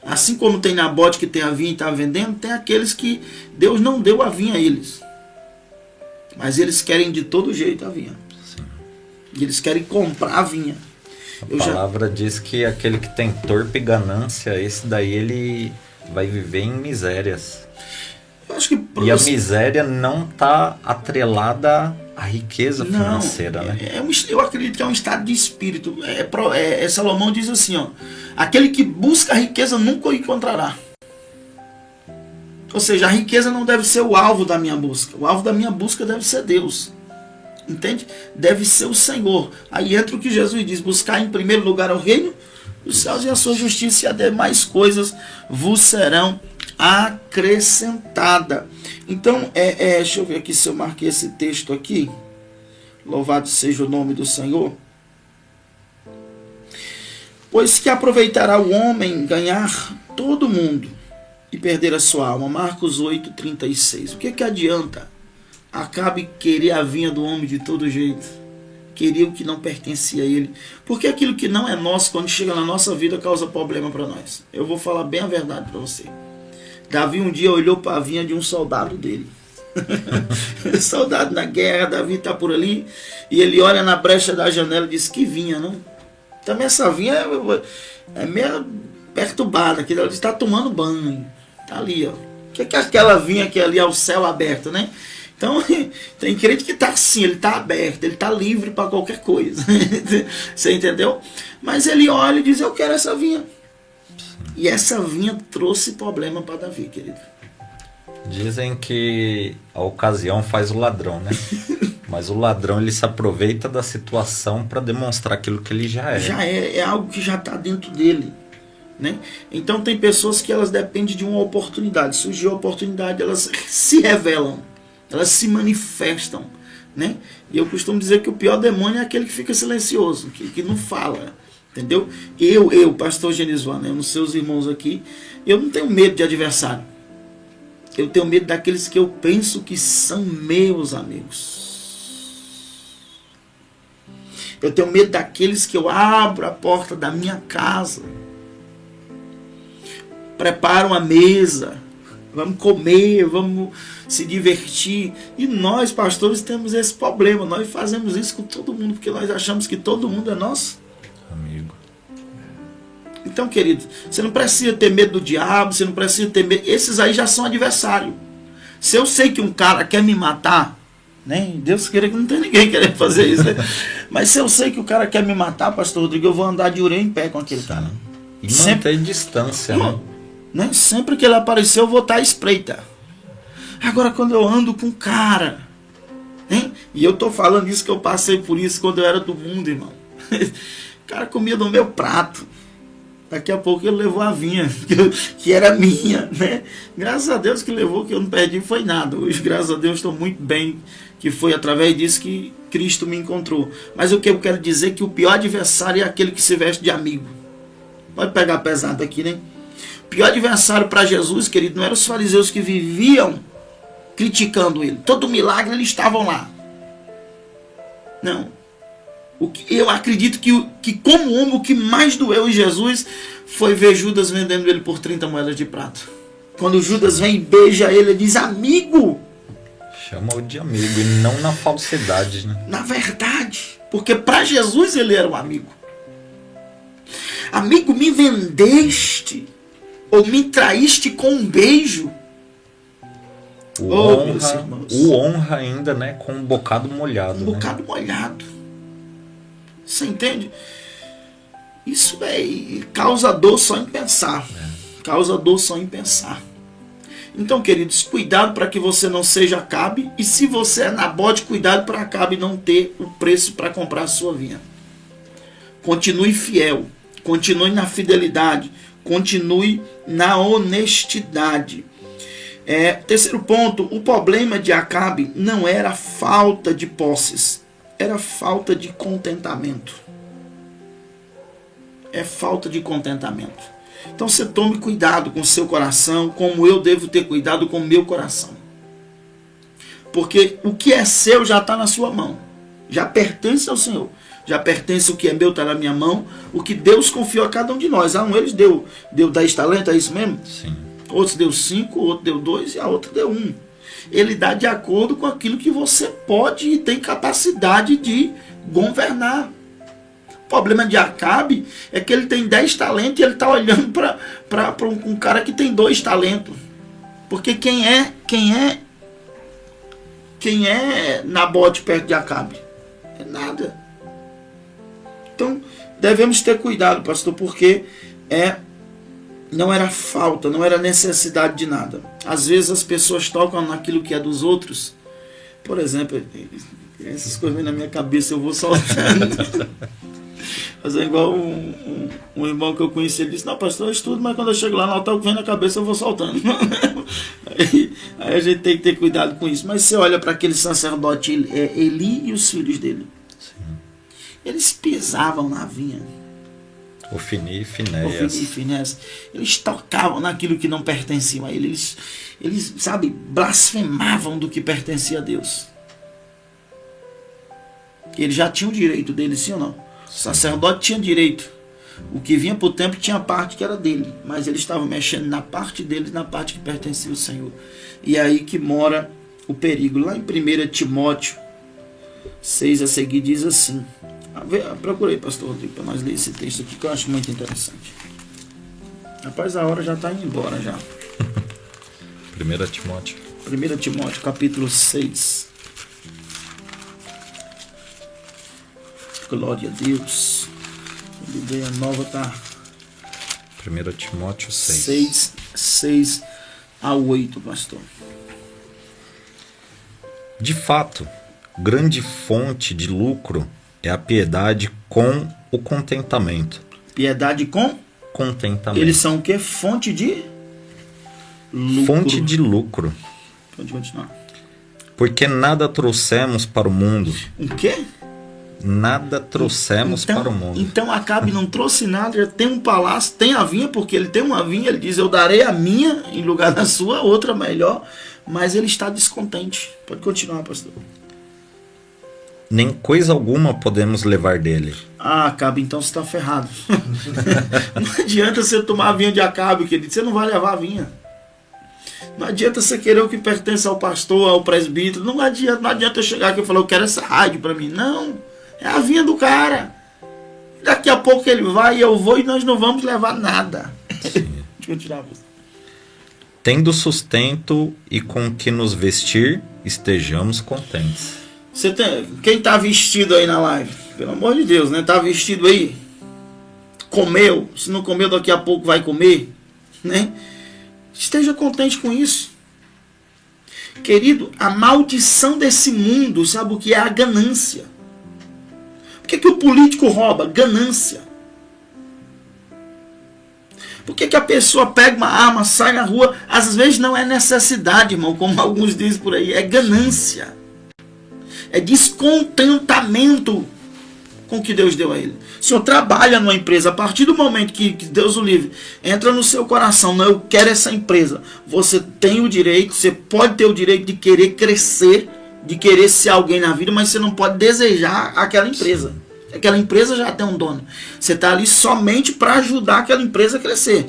Assim como tem Nabote que tem a vinha e está vendendo, tem aqueles que Deus não deu a vinha a eles, mas eles querem de todo jeito a vinha. Sim. E eles querem comprar a vinha. A palavra diz que aquele que tem torpe ganância, esse daí ele vai viver em misérias. Eu acho que e a miséria não está atrelada à riqueza financeira, né? Eu acredito que é um estado de espírito. Salomão diz assim, ó, aquele que busca a riqueza nunca o encontrará. Ou seja, a riqueza não deve ser o alvo da minha busca. O alvo da minha busca deve ser Deus. Entende? Deve ser o Senhor. Aí entra o que Jesus diz, buscar em primeiro lugar o reino dos céus e a sua justiça, e as demais coisas vos serão acrescentada. Então, deixa eu ver aqui se eu marquei esse texto aqui. Louvado seja o nome do Senhor. Pois que aproveitará o homem ganhar todo mundo e perder a sua alma. Marcos 8:36. O que adianta? Acabe querer a vinha do homem de todo jeito. Queria o que não pertencia a ele. Porque aquilo que não é nosso, quando chega na nossa vida, causa problema para nós. Eu vou falar bem a verdade para você. Davi um dia olhou para a vinha de um soldado dele. Soldado na guerra, Davi está por ali, e ele olha na brecha da janela e diz, que vinha, não? Também essa vinha é meio perturbada, que ela está tomando banho, tá ali, ó. O que é aquela vinha que ali é o céu aberto, né? Então, tem crente que está assim, ele está aberto, ele está livre para qualquer coisa. Você entendeu? Mas ele olha e diz, eu quero essa vinha. E essa vinha trouxe problema para Davi, querido. Dizem que a ocasião faz o ladrão, né? Mas o ladrão, ele se aproveita da situação para demonstrar aquilo que ele já é. Já é algo que já está dentro dele, né? Então tem pessoas que elas dependem de uma oportunidade. Surgiu a oportunidade, elas se revelam, elas se manifestam, né? E eu costumo dizer que o pior demônio é aquele que fica silencioso, que não fala, entendeu? Eu, pastor Genisvan, os seus irmãos aqui, eu não tenho medo de adversário. Eu tenho medo daqueles que eu penso que são meus amigos. Eu tenho medo daqueles que eu abro a porta da minha casa, preparo uma mesa, vamos comer, vamos se divertir. E nós, pastores, temos esse problema. Nós fazemos isso com todo mundo, porque nós achamos que todo mundo é nosso amigo. Então, querido, você não precisa ter medo do diabo, você não precisa ter medo. Esses aí já são adversários. Se eu sei que um cara quer me matar, né? Deus queira que não tem ninguém querendo fazer isso, né? Mas se eu sei que o cara quer me matar, pastor Rodrigo, eu vou andar de orelha em pé com aquele cara. E manter distância, né? Sempre que ele aparecer, eu vou estar à espreita. Agora, quando eu ando com um cara, né? E eu tô falando isso que eu passei por isso quando eu era do mundo, irmão. O cara comia do meu prato. Daqui a pouco ele levou a vinha, que era minha, né? Graças a Deus que levou, que eu não perdi foi nada. Hoje, graças a Deus, estou muito bem, que foi através disso que Cristo me encontrou. Mas o que eu quero dizer é que o pior adversário é aquele que se veste de amigo. Pode pegar pesado aqui, né? O pior adversário para Jesus, querido, não eram os fariseus que viviam criticando ele. Todo milagre eles estavam lá. Não. Eu acredito que como homem, o que mais doeu em Jesus foi ver Judas vendendo ele por 30 moedas de prata. Quando Judas vem e beija ele diz, amigo. Chama-o de amigo e não na falsidade, né? Na verdade. Porque para Jesus ele era um amigo. Amigo, me vendeste ou me traíste com um beijo. O honra ainda, né? Com um bocado molhado. Um bocado molhado. Você entende? Isso causa dor só em pensar. Causa dor só em pensar. Então, queridos, cuidado para que você não seja Acabe. E se você é Nabote, cuidado para Acabe não ter o preço para comprar a sua vinha. Continue fiel. Continue na fidelidade. Continue na honestidade. Terceiro ponto, o problema de Acabe não era falta de posses. Era falta de contentamento. É falta de contentamento. Então você tome cuidado com o seu coração, como eu devo ter cuidado com o meu coração. Porque o que é seu já está na sua mão. Já pertence ao Senhor. Já pertence o que é meu, está na minha mão. O que Deus confiou a cada um de nós. A um eles deu 10 talentos, é isso mesmo? Sim. Outros deu 5, outro deu 2 e a outra deu 1. Ele dá de acordo com aquilo que você pode e tem capacidade de governar. O problema de Acabe é que ele tem 10 talentos e ele está olhando para um cara que tem 2 talentos. Porque quem é Nabote perto de Acabe? É nada. Então, devemos ter cuidado, pastor, porque não era falta, não era necessidade de nada. Às vezes as pessoas tocam naquilo que é dos outros. Por exemplo, essas coisas na minha cabeça eu vou soltando. Mas é igual um irmão que eu conheci, ele disse, não, pastor, eu estudo, mas quando eu chego lá no altar, o que vem na cabeça eu vou soltando. aí a gente tem que ter cuidado com isso. Mas você olha para aquele sacerdote Eli e os filhos dele. Sim. Eles pisavam na vinha. Ofni e Finéias. Eles tocavam naquilo que não pertencia a eles. Eles, sabe, blasfemavam do que pertencia a Deus. Eles já tinham o direito dele, sim ou não? O sacerdote tinha direito. O que vinha para o templo tinha parte que era dele. Mas eles estavam mexendo na parte deles, na parte que pertencia ao Senhor. E é aí que mora o perigo. Lá em 1 Timóteo 6 a seguir diz assim. Procurei, pastor Rodrigo, para nós ler esse texto aqui que eu acho muito interessante. Rapaz, a hora já está indo embora já. 1 Timóteo. 1 Timóteo, capítulo 6. Glória a Deus. A ideia nova está... 1 Timóteo 6. 6 a 8, pastor. De fato, grande fonte de lucro é a piedade com o contentamento. Piedade com? Contentamento. Eles são o quê? Fonte de lucro. Fonte de lucro. Pode continuar. Porque nada trouxemos para o mundo. O quê? Nada trouxemos para o mundo. Então Acabe não trouxe nada, já tem um palácio, tem a vinha, porque ele tem uma vinha, ele diz, eu darei a minha em lugar da sua, outra melhor, mas ele está descontente. Pode continuar, pastor. Nem coisa alguma podemos levar dele. Ah, Acabe, então você está ferrado. Não adianta você tomar a vinha de Acabe, querido, você não vai levar a vinha. Não adianta você querer o que pertence ao pastor, ao presbítero, não adianta eu chegar aqui e falar, eu quero essa rádio para mim, não. É a vinha do cara. Daqui a pouco ele vai e eu vou e nós não vamos levar nada. Deixa eu tirar você. Tendo sustento e com que nos vestir, estejamos contentes. Quem está vestido aí na live? Pelo amor de Deus, né? Está vestido aí? Comeu? Se não comeu, daqui a pouco vai comer, né? Esteja contente com isso. Querido, a maldição desse mundo, sabe o que é? A ganância. Por que o político rouba? Ganância. Por que a pessoa pega uma arma, sai na rua? Às vezes não é necessidade, irmão, como alguns dizem por aí. É ganância. É descontentamento com o que Deus deu a ele. O senhor trabalha numa empresa, a partir do momento que Deus o livre, entra no seu coração, não, eu quero essa empresa. Você tem o direito, você pode ter o direito de querer crescer, de querer ser alguém na vida, mas você não pode desejar aquela empresa. Aquela empresa já tem um dono. Você está ali somente para ajudar aquela empresa a crescer.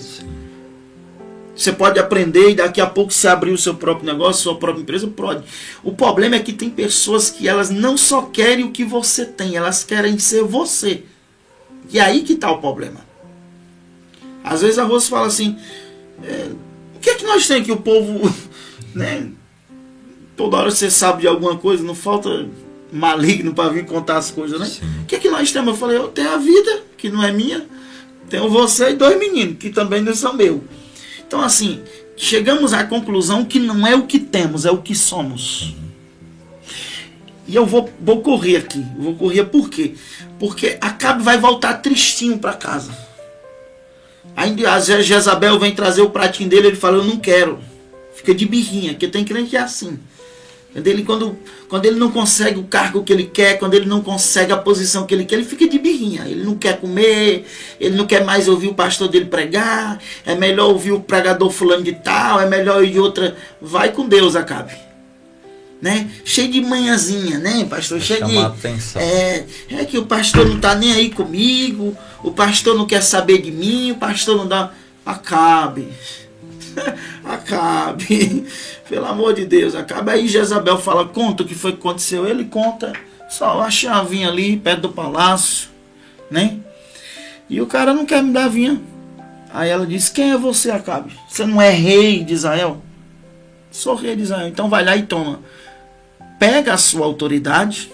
Você pode aprender e daqui a pouco você abrir o seu próprio negócio, sua própria empresa, pode. O problema é que tem pessoas que elas não só querem o que você tem, elas querem ser você. E é aí que está o problema. Às vezes a Rosa fala assim, o que é que nós temos que o povo, né? Toda hora você sabe de alguma coisa, não falta maligno para vir contar as coisas, né? Sim. O que é que nós temos? Eu falei, eu tenho a vida, que não é minha, tenho você e 2 meninos, que também não são meus. Então assim, chegamos à conclusão que não é o que temos, é o que somos. E eu vou correr aqui, vou correr por quê? Porque Acabe vai voltar tristinho para casa. Aí a Jezabel vem trazer o pratinho dele, ele fala, eu não quero. Fica de birrinha, porque tem crente que é assim. Quando ele não consegue o cargo que ele quer, quando ele não consegue a posição que ele quer, ele fica de birrinha. Ele não quer comer, ele não quer mais ouvir o pastor dele pregar, é melhor ouvir o pregador fulano de tal, é melhor ir outra. Vai com Deus, Acabe. Né? Cheio de manhãzinha, né, pastor? Cheio de atenção. É que o pastor não tá nem aí comigo, o pastor não quer saber de mim, o pastor não dá. Acabe. Acabe, pelo amor de Deus, Acabe. Aí Jezabel fala, conta o que foi que aconteceu. Ele conta, só a chavinha ali perto do palácio, né? E o cara não quer me dar a vinha. Aí ela diz, quem é você, Acabe? Você não é rei de Israel? Sou rei de Israel. Então vai lá e toma. Pega a sua autoridade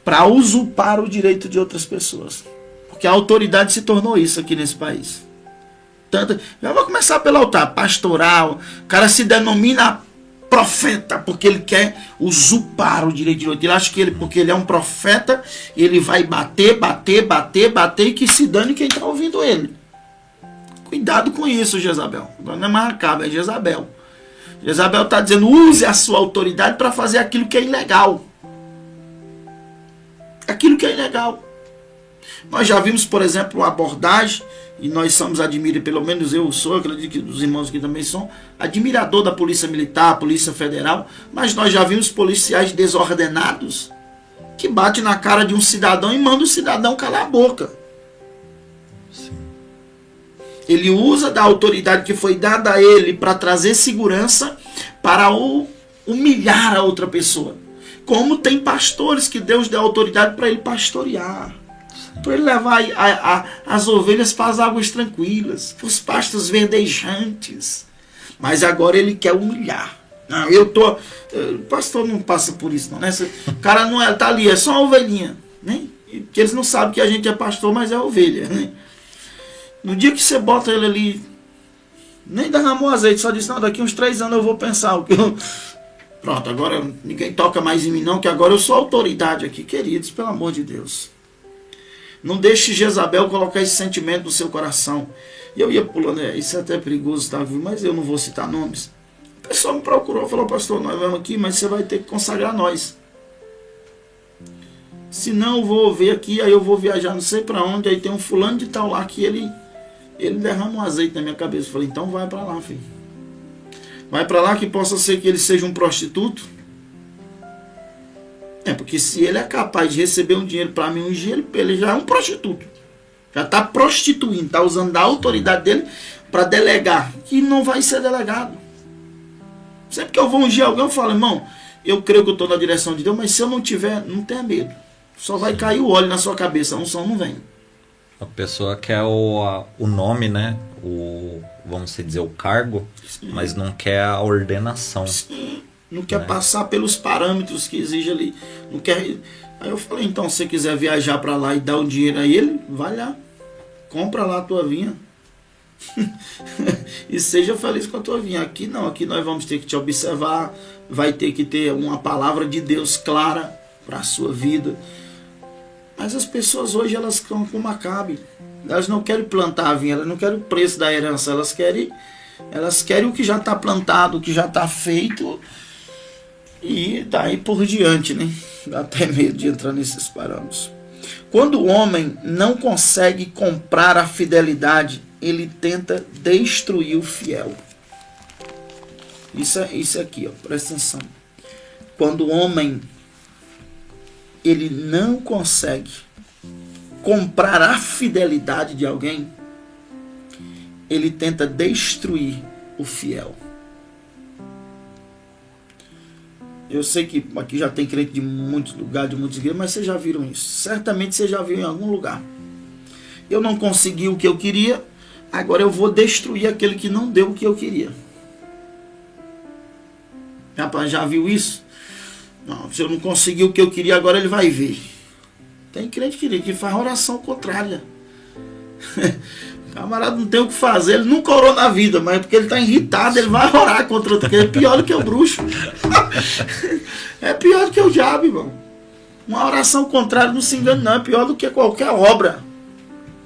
para usurpar o direito de outras pessoas. Porque a autoridade se tornou isso aqui nesse país. Já vou começar pelo altar pastoral. O cara se denomina profeta porque ele quer usurpar o direito de outro. Ele acha que porque ele é um profeta, ele vai bater e que se dane quem está ouvindo ele. Cuidado com isso, Jezabel. Não é mais Acabe, é Jezabel. Jezabel está dizendo, use a sua autoridade para fazer aquilo que é ilegal. Aquilo que é ilegal. Nós já vimos, por exemplo, uma abordagem, e nós somos admirados, pelo menos eu sou, acredito que os irmãos aqui também são, admirador da Polícia Militar, Polícia Federal, mas nós já vimos policiais desordenados que batem na cara de um cidadão e mandam o cidadão calar a boca. Sim. Ele usa da autoridade que foi dada a ele para trazer segurança, para humilhar a outra pessoa. Como tem pastores que Deus deu autoridade para ele pastorear, para ele levar as ovelhas para as águas tranquilas, para os pastos verdejantes. Mas agora ele quer humilhar. Não, o pastor não passa por isso, não, né? O cara não tá ali, é só uma ovelhinha, né? Porque eles não sabem que a gente é pastor, mas é ovelha, né? No dia que você bota ele ali, nem derramou azeite, só disse, não, daqui uns 3 anos eu vou pensar o que eu... Pronto, agora ninguém toca mais em mim não, que agora eu sou autoridade aqui. Queridos, pelo amor de Deus, não deixe Jezabel colocar esse sentimento no seu coração. E eu ia pulando, isso é até perigoso, tá? Mas eu não vou citar nomes. O pessoal me procurou, falou, pastor, nós vamos aqui, mas você vai ter que consagrar nós. Se não, eu vou ver aqui, aí eu vou viajar não sei para onde, aí tem um fulano de tal lá que ele derrama um azeite na minha cabeça. Eu falei, então vai para lá, filho. Vai para lá que possa ser que ele seja um prostituto. Porque se ele é capaz de receber um dinheiro para mim ungir, ele já é um prostituto. Já está prostituindo, está usando da autoridade dele para delegar, que não vai ser delegado. Sempre que eu vou ungir alguém, eu falo, irmão, eu creio que eu estou na direção de Deus, mas se eu não tiver, não tenha medo. Só vai cair o óleo na sua cabeça, a unção não vem. A pessoa quer o nome, né? Vamos dizer, o cargo, sim, mas não quer a ordenação. Sim, não quer passar pelos parâmetros que exige ali. Não quer... Aí eu falei, então, se você quiser viajar para lá e dar o dinheiro a ele, vai lá. Compra lá a tua vinha. E seja feliz com a tua vinha. Aqui não, aqui nós vamos ter que te observar. Vai ter que ter uma palavra de Deus clara para a sua vida. Mas as pessoas hoje, elas ficam com Macabe. Elas não querem plantar a vinha, elas não querem o preço da herança, elas querem o que já está plantado, o que já está feito. E daí por diante, né? Dá até medo de entrar nesses parâmetros. Quando o homem não consegue comprar a fidelidade, ele tenta destruir o fiel. Isso aqui, ó, presta atenção. Quando o homem ele não consegue comprar a fidelidade de alguém, ele tenta destruir o fiel. Eu sei que aqui já tem crente de muitos lugares, de muitas igrejas, mas vocês já viram isso. Certamente você já viu em algum lugar. Eu não consegui o que eu queria, agora eu vou destruir aquele que não deu o que eu queria. Rapaz, já viu isso? Não, se eu não conseguir o que eu queria, agora ele vai ver. Tem crente que faz oração contrária. O camarada não tem o que fazer, ele nunca orou na vida, mas porque ele está irritado, ele vai orar contra outro. É pior do que o bruxo. É pior do que o diabo, irmão. Uma oração contrária, não se engane, não. É pior do que qualquer obra.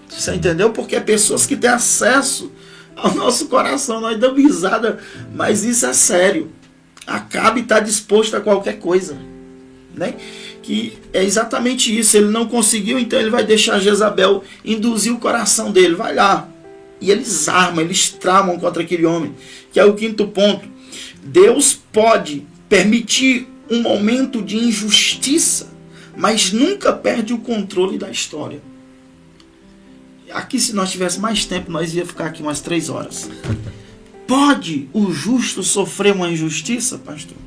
Você entendeu? Porque é pessoas que têm acesso ao nosso coração. Nós damos risada, mas isso é sério. Acabe estar disposto a qualquer coisa, né? Que é exatamente isso. Ele não conseguiu, então ele vai deixar Jezabel induzir o coração dele. Vai lá. E eles armam, eles tramam contra aquele homem. Que é o 5º ponto. Deus pode permitir um momento de injustiça, mas nunca perde o controle da história. Aqui, se nós tivéssemos mais tempo, nós ia ficar aqui umas 3 horas. Pode o justo sofrer uma injustiça, pastor?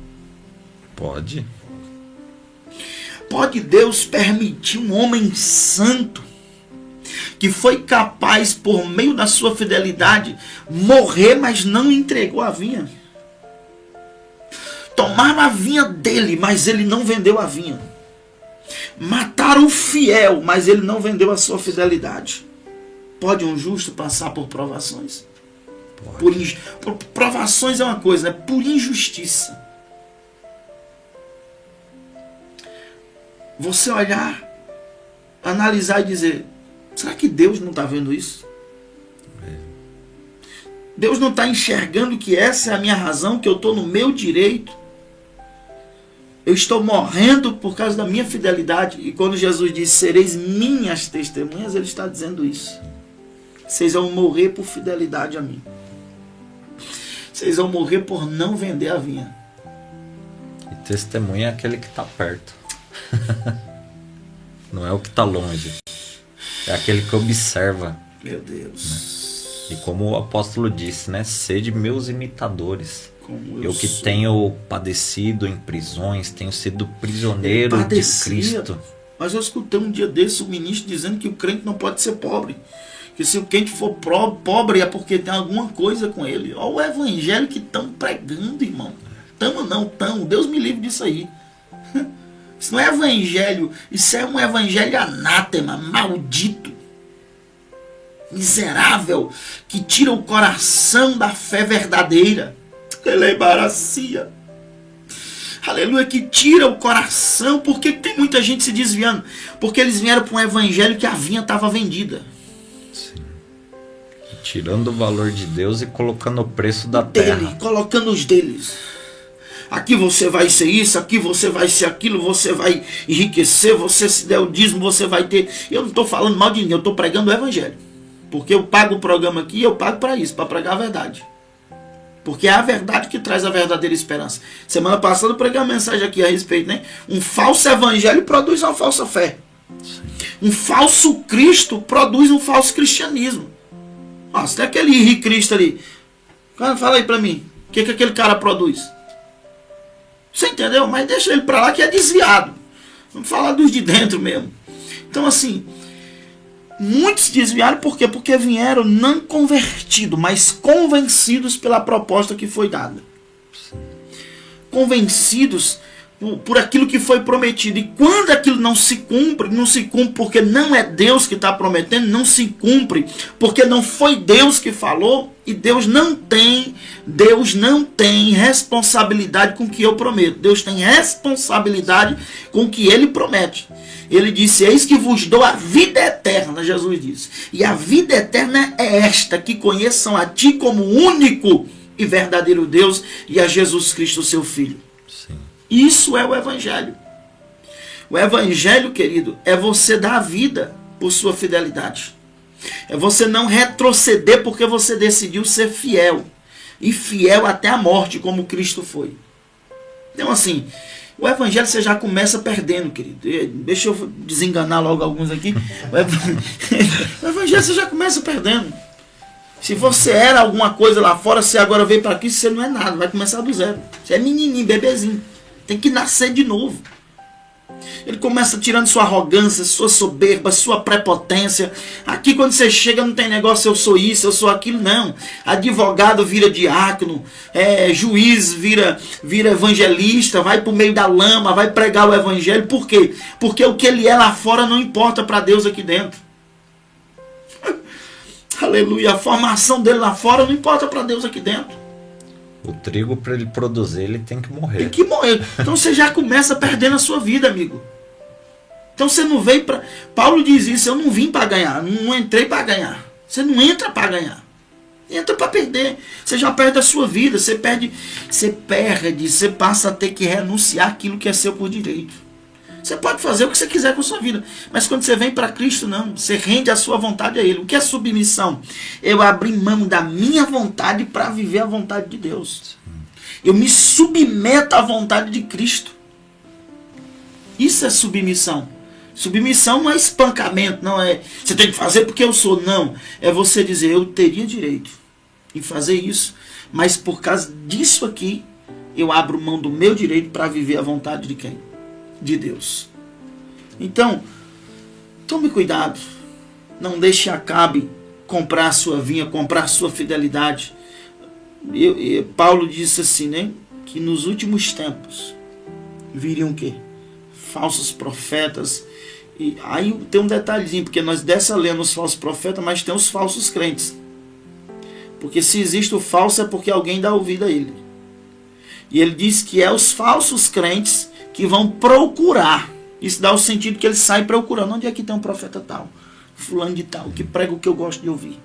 Pode. Pode Deus permitir um homem santo, que foi capaz, por meio da sua fidelidade, morrer, mas não entregou a vinha? Tomaram a vinha dele, mas ele não vendeu a vinha. Mataram o fiel, mas ele não vendeu a sua fidelidade. Pode um justo passar por provações? Por provações é uma coisa, né? Por injustiça. Você olhar, analisar e dizer, será que Deus não está vendo isso? Deus não está enxergando que essa é a minha razão, que eu estou no meu direito? Eu estou morrendo por causa da minha fidelidade. E quando Jesus diz, sereis minhas testemunhas, ele está dizendo isso. Vocês vão morrer por fidelidade a mim. Vocês vão morrer por não vender a vinha. E testemunha é aquele que está perto. Não é o que está longe. É aquele que observa. Meu Deus. E como o apóstolo disse, né? Sede meus imitadores. Como Eu que sou. tenho padecido em prisões, tenho sido prisioneiro de Padecia. Cristo. Mas eu escutei um dia desse um ministro dizendo que o crente não pode ser pobre. Que se o crente for pobre é porque tem alguma coisa com ele. Olha o evangelho que estão pregando, irmão. Tamo. Deus me livre disso aí. Isso não é evangelho. Isso é um evangelho anátema, maldito, miserável, que tira o coração da fé verdadeira. Ele é embaracia. Aleluia, que tira o coração. Por que tem muita gente se desviando? Porque eles vieram para um evangelho que a vinha estava vendida. Sim. Tirando o valor de Deus e colocando o preço da terra. Colocando os deles. Aqui você vai ser isso, aqui você vai ser aquilo, você vai enriquecer, você se der o dízimo, você vai ter... Eu não estou falando mal de ninguém, eu estou pregando o evangelho. Porque eu pago o programa aqui, eu pago para isso, para pregar a verdade. Porque é a verdade que traz a verdadeira esperança. Semana passada eu preguei uma mensagem aqui a respeito, né? Um falso evangelho produz uma falsa fé. Sim. Um falso Cristo produz um falso cristianismo. Nossa, tem aquele Henrique Cristo ali. Fala aí para mim, o que aquele cara produz? Você entendeu? Mas deixa ele para lá que é desviado. Vamos falar dos de dentro mesmo. Então assim, muitos desviaram por quê? Porque vieram não convertidos, mas convencidos pela proposta que foi dada. Convencidos por aquilo que foi prometido. E quando aquilo não se cumpre porque não é Deus que está prometendo, não se cumpre porque não foi Deus que falou, e Deus não tem responsabilidade com o que eu prometo. Deus tem responsabilidade com o que Ele promete. Ele disse, eis que vos dou a vida eterna, Jesus disse. E a vida eterna é esta, que conheçam a Ti como único e verdadeiro Deus e a Jesus Cristo, seu Filho. Sim. Isso é o Evangelho. O Evangelho, querido, é você dar a vida por sua fidelidade. É você não retroceder porque você decidiu ser fiel. E fiel até a morte, como Cristo foi. Então assim, o Evangelho você já começa perdendo, querido. Deixa eu desenganar logo alguns aqui. O Evangelho você já começa perdendo. Se você era alguma coisa lá fora, você agora veio para aqui, você não é nada. Vai começar do zero. Você é menininho, bebezinho. Tem que nascer de novo. Ele começa tirando sua arrogância, sua soberba, sua prepotência. Aqui quando você chega não tem negócio, eu sou isso, eu sou aquilo, não. Advogado vira diácono, juiz vira evangelista, vai pro meio da lama, vai pregar o evangelho. Por quê? Porque o que ele é lá fora não importa para Deus aqui dentro. Aleluia, a formação dele lá fora não importa para Deus aqui dentro. O trigo, para ele produzir, ele tem que morrer. Tem que morrer. Então você já começa perdendo a sua vida, amigo. Então você não veio para... Paulo diz isso, eu não vim para ganhar, não entrei para ganhar. Você não entra para ganhar. Entra para perder. Você já perde a sua vida, você passa a ter que renunciar aquilo que é seu por direito. Você pode fazer o que você quiser com a sua vida, mas quando você vem para Cristo, não. Você rende a sua vontade a Ele. O que é submissão? Eu abri mão da minha vontade para viver a vontade de Deus. Eu me submeto à vontade de Cristo. Isso é submissão. Submissão não é espancamento, não é você tem que fazer porque eu sou, não. É você dizer, eu teria direito em fazer isso, mas por causa disso aqui, eu abro mão do meu direito para viver a vontade de quem? De Deus. Então, tome cuidado. Não deixe Acabe comprar a sua vinha, comprar a sua fidelidade. Paulo disse assim, né? Que nos últimos tempos viriam o quê? Falsos profetas. E aí tem um detalhezinho, porque nós dessa lemos os falsos profetas, mas tem os falsos crentes. Porque se existe o falso é porque alguém dá ouvido a ele. E ele diz que é os falsos crentes que vão procurar. Isso dá o sentido que eles saem procurando. Onde é que tem um profeta tal? Fulano de tal, que prega o que eu gosto de ouvir.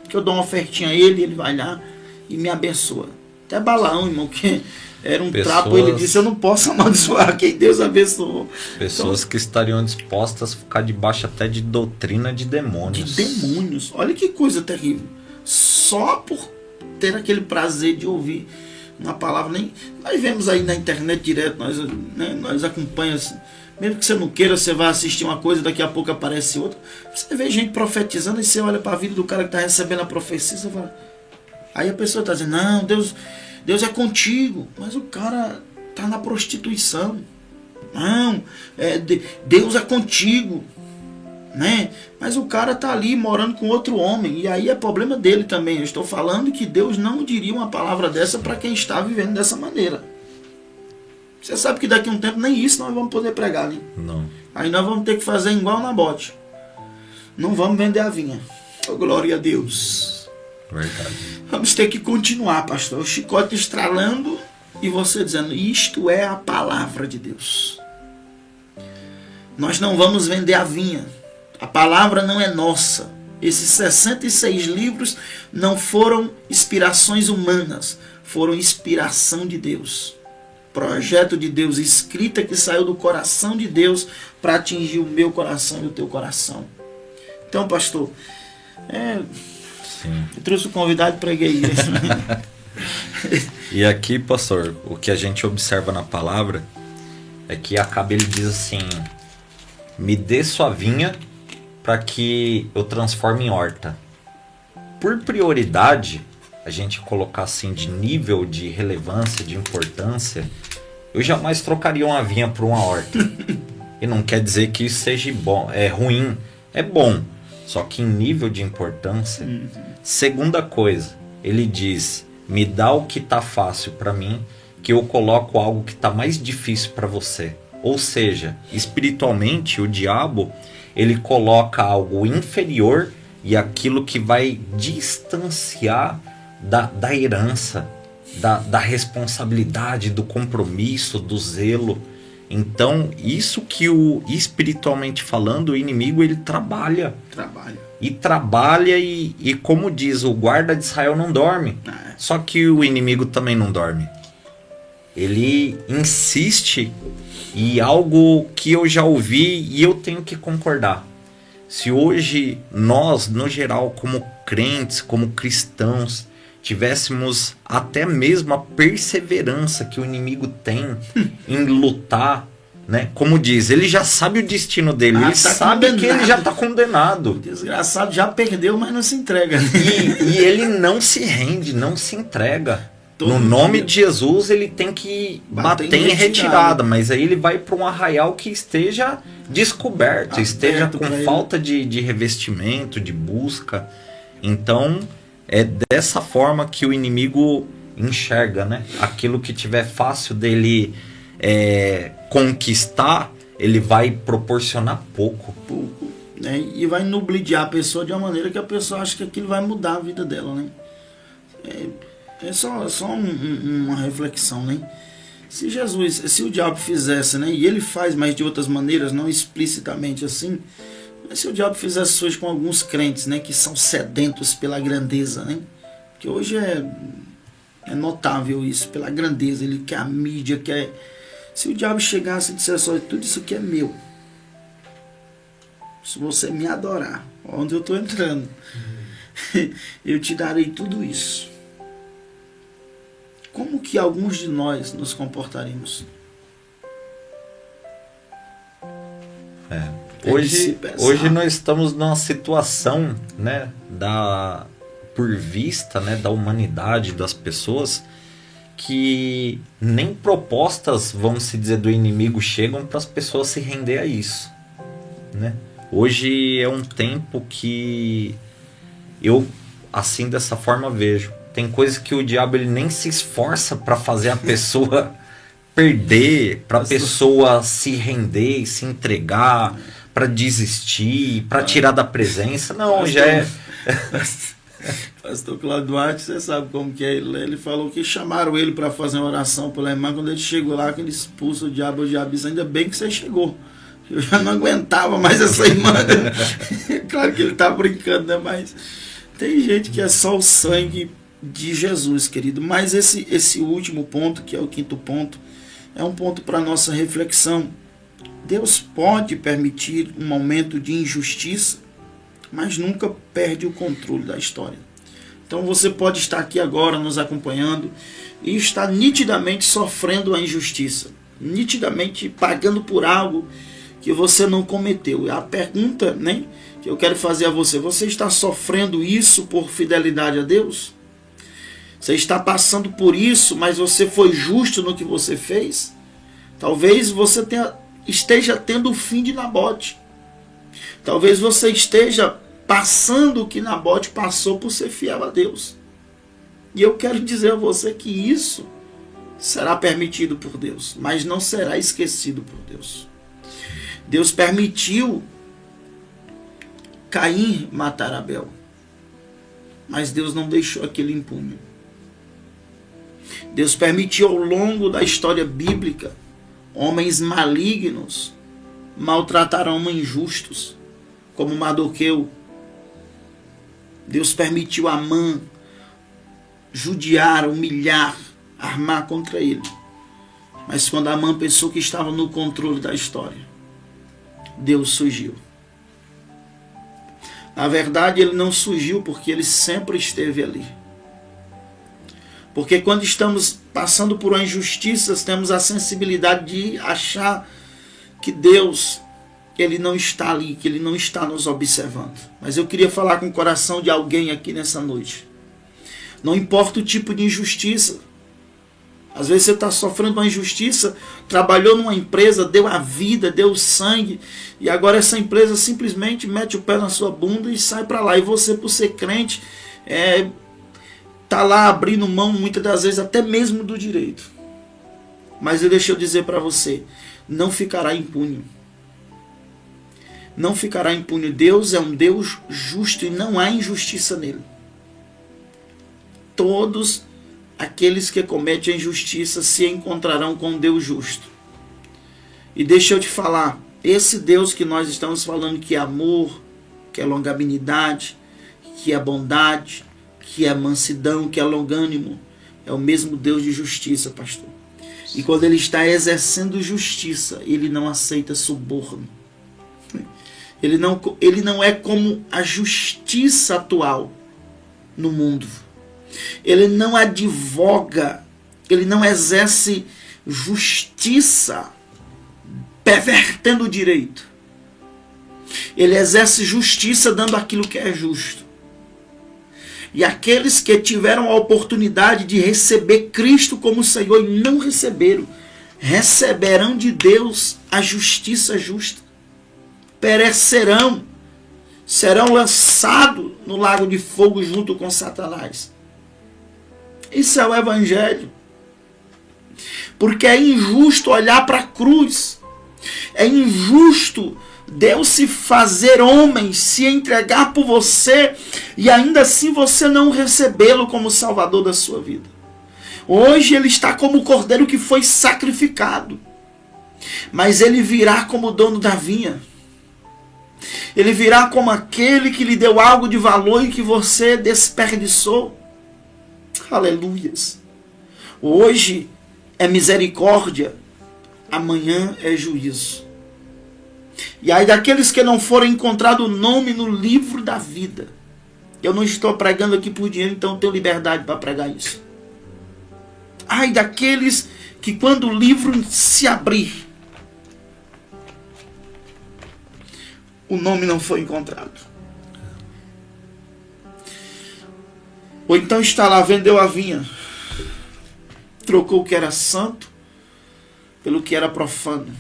Que eu dou uma ofertinha a ele, ele vai lá e me abençoa. Até Balaão, irmão, que era um trapo, ele disse, eu não posso amaldiçoar quem Deus abençoou. Pessoas que estariam dispostas a ficar debaixo até de doutrina de demônios. De demônios. Olha que coisa terrível. Só por ter aquele prazer de ouvir uma palavra, nem nós vemos aí na internet direto, nós acompanhamos, mesmo que você não queira, você vai assistir uma coisa, daqui a pouco aparece outra, você vê gente profetizando, e você olha para a vida do cara que está recebendo a profecia, você fala, aí a pessoa está dizendo, não, Deus é contigo, mas o cara está na prostituição, não, Deus é contigo, né? Mas o cara tá ali morando com outro homem, e aí é problema dele também. Eu estou falando que Deus não diria uma palavra dessa para quem está vivendo dessa maneira. Você sabe que daqui a um tempo nem isso nós vamos poder pregar, né? Não. Aí nós vamos ter que fazer igual na bote. Não vamos vender a vinha. Oh, glória a Deus. Verdade. Vamos ter que continuar, pastor. O chicote estralando e você dizendo, isto é a palavra de Deus. Nós não vamos vender a vinha. A palavra não é nossa. Esses 66 livros não foram inspirações humanas, foram inspiração de Deus. Projeto de Deus, escrita que saiu do coração de Deus para atingir o meu coração e o teu coração. Então, pastor, eu trouxe o convidado e preguei isso. E aqui, pastor, o que a gente observa na palavra é que Acabe, ele diz assim, me dê sua vinha para que eu transforme em horta. Por prioridade, a gente colocar assim de nível de relevância, de importância, eu jamais trocaria uma vinha por uma horta. E não quer dizer que isso seja bom, é ruim, é bom. Só que em nível de importância. Segunda coisa, ele diz, me dá o que está fácil para mim, que eu coloco algo que está mais difícil para você. Ou seja, espiritualmente, o diabo, ele coloca algo inferior e aquilo que vai distanciar da herança, da responsabilidade, do compromisso, do zelo. Então, isso que espiritualmente falando, o inimigo, ele trabalha. E trabalha e como diz, o guarda de Israel não dorme. Só que o inimigo também não dorme. Ele insiste. E algo que eu já ouvi e eu tenho que concordar. Se hoje nós, no geral, como crentes, como cristãos, tivéssemos até mesmo a perseverança que o inimigo tem em lutar, né? Como diz, ele já sabe o destino dele, ele sabe condenado. Que ele já está condenado. O desgraçado já perdeu, mas não se entrega. E ele não se rende, não se entrega. No nome de Jesus, ele tem que bater em retirada, mas aí ele vai para um arraial que esteja descoberto, esteja com falta de revestimento, de busca. Então, é dessa forma que o inimigo enxerga, né? Aquilo que tiver fácil dele conquistar, ele vai proporcionar pouco. Né? E vai nublidiar a pessoa de uma maneira que a pessoa acha que aquilo vai mudar a vida dela, né? É só uma reflexão, né? Se o diabo fizesse, né? E ele faz, mas de outras maneiras, não explicitamente assim. Mas se o diabo fizesse isso hoje com alguns crentes, né? Que são sedentos pela grandeza, né? Porque hoje é notável isso, pela grandeza. Ele quer a mídia, quer... Se o diabo chegasse e dissesse, olha, tudo isso aqui é meu. Se você me adorar, onde eu estou entrando, eu te darei tudo isso. Como que alguns de nós nos comportaríamos? Hoje nós estamos numa situação, né, por vista, né, da humanidade, das pessoas, que nem propostas, vamos se dizer, do inimigo chegam para as pessoas se render a isso, né? Hoje é um tempo que eu, assim, dessa forma, vejo. Tem coisas que o diabo ele nem se esforça para fazer a pessoa perder, para a pessoa se render, se entregar, para desistir, para tirar da presença. Não, já é... Pastor Cláudio Duarte, você sabe como que é. Ele falou que chamaram ele para fazer uma oração pela irmã. Quando ele chegou lá, que ele expulsa o diabo disse, ainda bem que você chegou. Eu já não aguentava mais essa irmã. Claro que ele tá brincando, né? Mas tem gente que é só o sangue de Jesus, querido. Mas esse último ponto, que é o quinto ponto, é um ponto para nossa reflexão. Deus pode permitir um momento de injustiça, mas nunca perde o controle da história. Então você pode estar aqui agora nos acompanhando e estar nitidamente sofrendo a injustiça, nitidamente pagando por algo que você não cometeu. A pergunta, né, que eu quero fazer a você: você está sofrendo isso por fidelidade a Deus? Você está passando por isso, mas você foi justo no que você fez? Talvez você esteja tendo o fim de Nabote. Talvez você esteja passando o que Nabote passou por ser fiel a Deus. E eu quero dizer a você que isso será permitido por Deus, mas não será esquecido por Deus. Deus permitiu Caim matar Abel, mas Deus não deixou aquele impune. Deus permitiu ao longo da história bíblica homens malignos maltratar homens justos, como Mardoqueu. Deus permitiu Amã judiar, humilhar, armar contra ele. Mas quando Amã pensou que estava no controle da história, Deus surgiu. Na verdade, ele não surgiu porque ele sempre esteve ali. Porque quando estamos passando por uma injustiça, temos a sensibilidade de achar que Deus, ele não está ali, que ele não está nos observando. Mas eu queria falar com o coração de alguém aqui nessa noite. Não importa o tipo de injustiça. Às vezes você está sofrendo uma injustiça, trabalhou numa empresa, deu a vida, deu sangue, e agora essa empresa simplesmente mete o pé na sua bunda e sai para lá. E você, por ser crente, está lá abrindo mão, muitas das vezes, até mesmo do direito. Mas deixa eu dizer para você, não ficará impune. Não ficará impune. Deus é um Deus justo e não há injustiça nele. Todos aqueles que cometem a injustiça se encontrarão com um Deus justo. E deixa eu te falar, esse Deus que nós estamos falando, que é amor, que é longanimidade, que é bondade, que é mansidão, que é longânimo, é o mesmo Deus de justiça, pastor. E quando ele está exercendo justiça, ele não aceita suborno. Ele não é como a justiça atual no mundo. Ele não advoga, ele não exerce justiça pervertendo o direito. Ele exerce justiça dando aquilo que é justo. E aqueles que tiveram a oportunidade de receber Cristo como Senhor e não receberam, receberão de Deus a justiça justa. Perecerão, serão lançados no lago de fogo junto com Satanás. Isso é o Evangelho. Porque é injusto olhar para a cruz. É injusto Deus se fazer homem, se entregar por você e ainda assim você não recebê-lo como Salvador da sua vida. Hoje ele está como o cordeiro que foi sacrificado. Mas ele virá como dono da vinha. Ele virá como aquele que lhe deu algo de valor e que você desperdiçou. Aleluias. Hoje é misericórdia, amanhã é juízo. E aí daqueles que não forem encontrado o nome no livro da vida. Eu não estou pregando aqui por dinheiro, então eu tenho liberdade para pregar isso. Ai daqueles que quando o livro se abrir, o nome não foi encontrado. Ou então está lá, vendeu a vinha, trocou o que era santo pelo que era profano,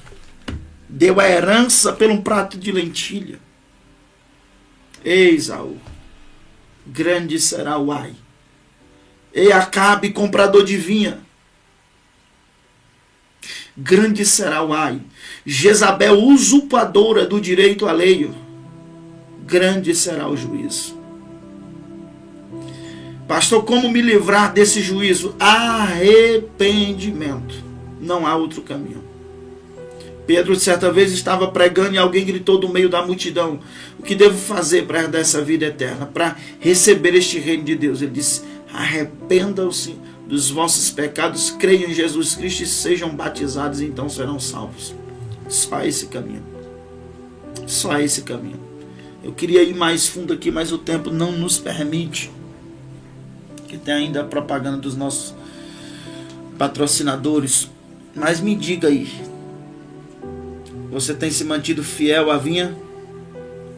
deu a herança por um prato de lentilha. Ei, Esaú, grande será o ai. Ei, Acabe, comprador de vinha, grande será o ai. Jezabel, usurpadora do direito alheio, grande será o juízo. Pastor, como me livrar desse juízo? Arrependimento. Não há outro caminho. Pedro, certa vez, estava pregando e alguém gritou do meio da multidão: o que devo fazer para herdar essa vida eterna, para receber este reino de Deus? Ele disse: arrependam-se dos vossos pecados, creiam em Jesus Cristo e sejam batizados, e então serão salvos. Só esse caminho. Só esse caminho. Eu queria ir mais fundo aqui, mas o tempo não nos permite. que tem ainda a propaganda dos nossos patrocinadores. Mas me diga aí, você tem se mantido fiel à vinha?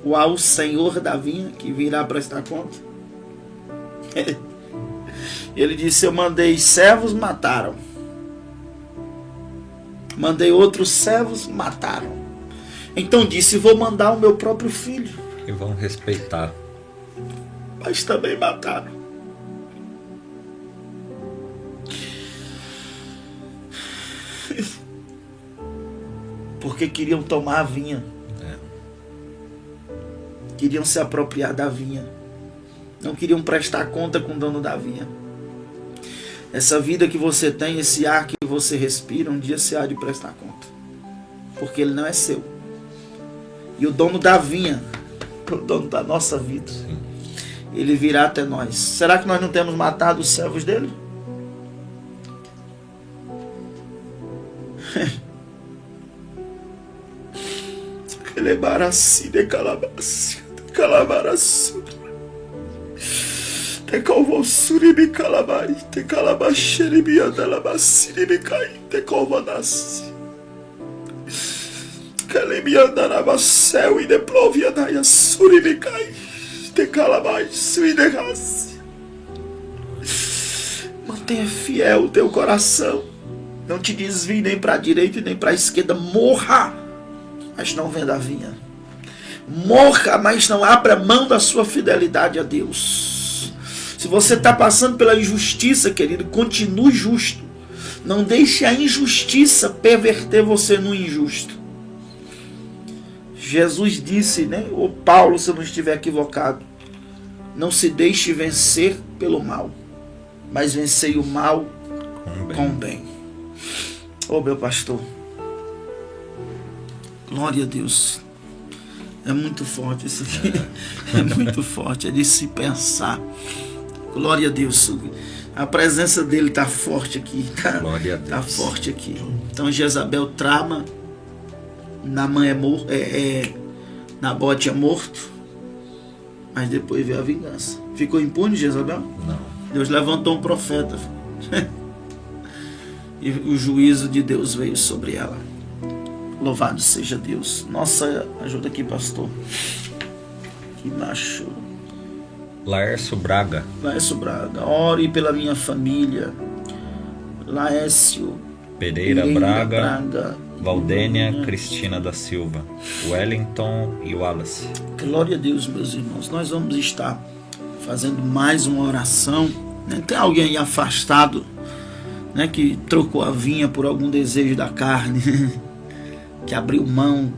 Ou ao Senhor da vinha, que virá prestar conta? Ele disse: eu mandei servos, mataram. Mandei outros servos, mataram. Então disse: vou mandar o meu próprio filho. E vão respeitar. Mas também mataram. Porque queriam tomar a vinha. Queriam se apropriar da vinha. Não queriam prestar conta com o dono da vinha. Essa vida que você tem, esse ar que você respira, um dia você há de prestar conta. Porque ele não é seu. E o dono da vinha, o dono da nossa vida, sim, ele virá até nós. Será que nós não temos matado os servos dele? Ele é barassi de calabassi, calabaraçu. Te calvossuri me calabari, te calabacheri me andalabassi me cai, te calvanassi. Calemi andarabacel e de plovia daia suri me cai, te calabai, sui de raça. Mantenha fiel o teu coração. Não te desvie nem para a direita e nem para a esquerda. Morra, mas não venda a vinha. Morra, mas não abra mão da sua fidelidade a Deus. Se você está passando pela injustiça, querido, continue justo. Não deixe a injustiça perverter você no injusto. Jesus disse, né? Ou Paulo, se eu não estiver equivocado: não se deixe vencer pelo mal, mas vencei o mal com o bem. Ô meu pastor, glória a Deus. É muito forte isso aqui. É muito forte, é de se pensar. Glória a Deus. A presença dele está forte aqui. Glória a Deus. Está forte aqui. Então Jezabel trama. Naamã Nabote é morto. Mas depois veio a vingança. Ficou impune Jezabel? Não. Deus levantou um profeta. E o juízo de Deus veio sobre ela. Louvado seja Deus. Nossa, ajuda aqui, pastor. Que macho. Laércio Braga. Laércio Braga. Ore pela minha família. Laércio Pereira Braga. Valdênia Cristina da Silva. Wellington e Wallace. Glória a Deus, meus irmãos. Nós vamos estar fazendo mais uma oração. Né? Tem alguém aí afastado, né, que trocou a vinha por algum desejo da carne, que abriu mão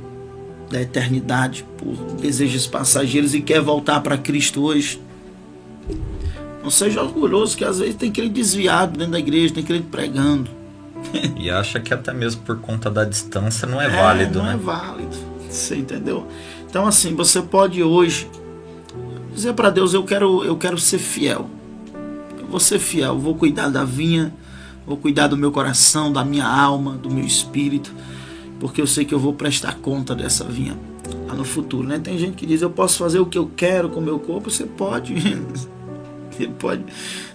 da eternidade por desejos passageiros e quer voltar para Cristo hoje. Não seja orgulhoso, que às vezes tem crente desviado dentro da igreja, tem crente pregando. E acha que até mesmo por conta da distância não é válido, não né? Não é válido, você entendeu? Então assim, você pode hoje dizer para Deus: eu quero ser fiel. Eu vou ser fiel, vou cuidar da vinha, vou cuidar do meu coração, da minha alma, do meu espírito, porque eu sei que eu vou prestar conta dessa vinha lá no futuro, né? Tem gente que diz: eu posso fazer o que eu quero com o meu corpo. Você pode.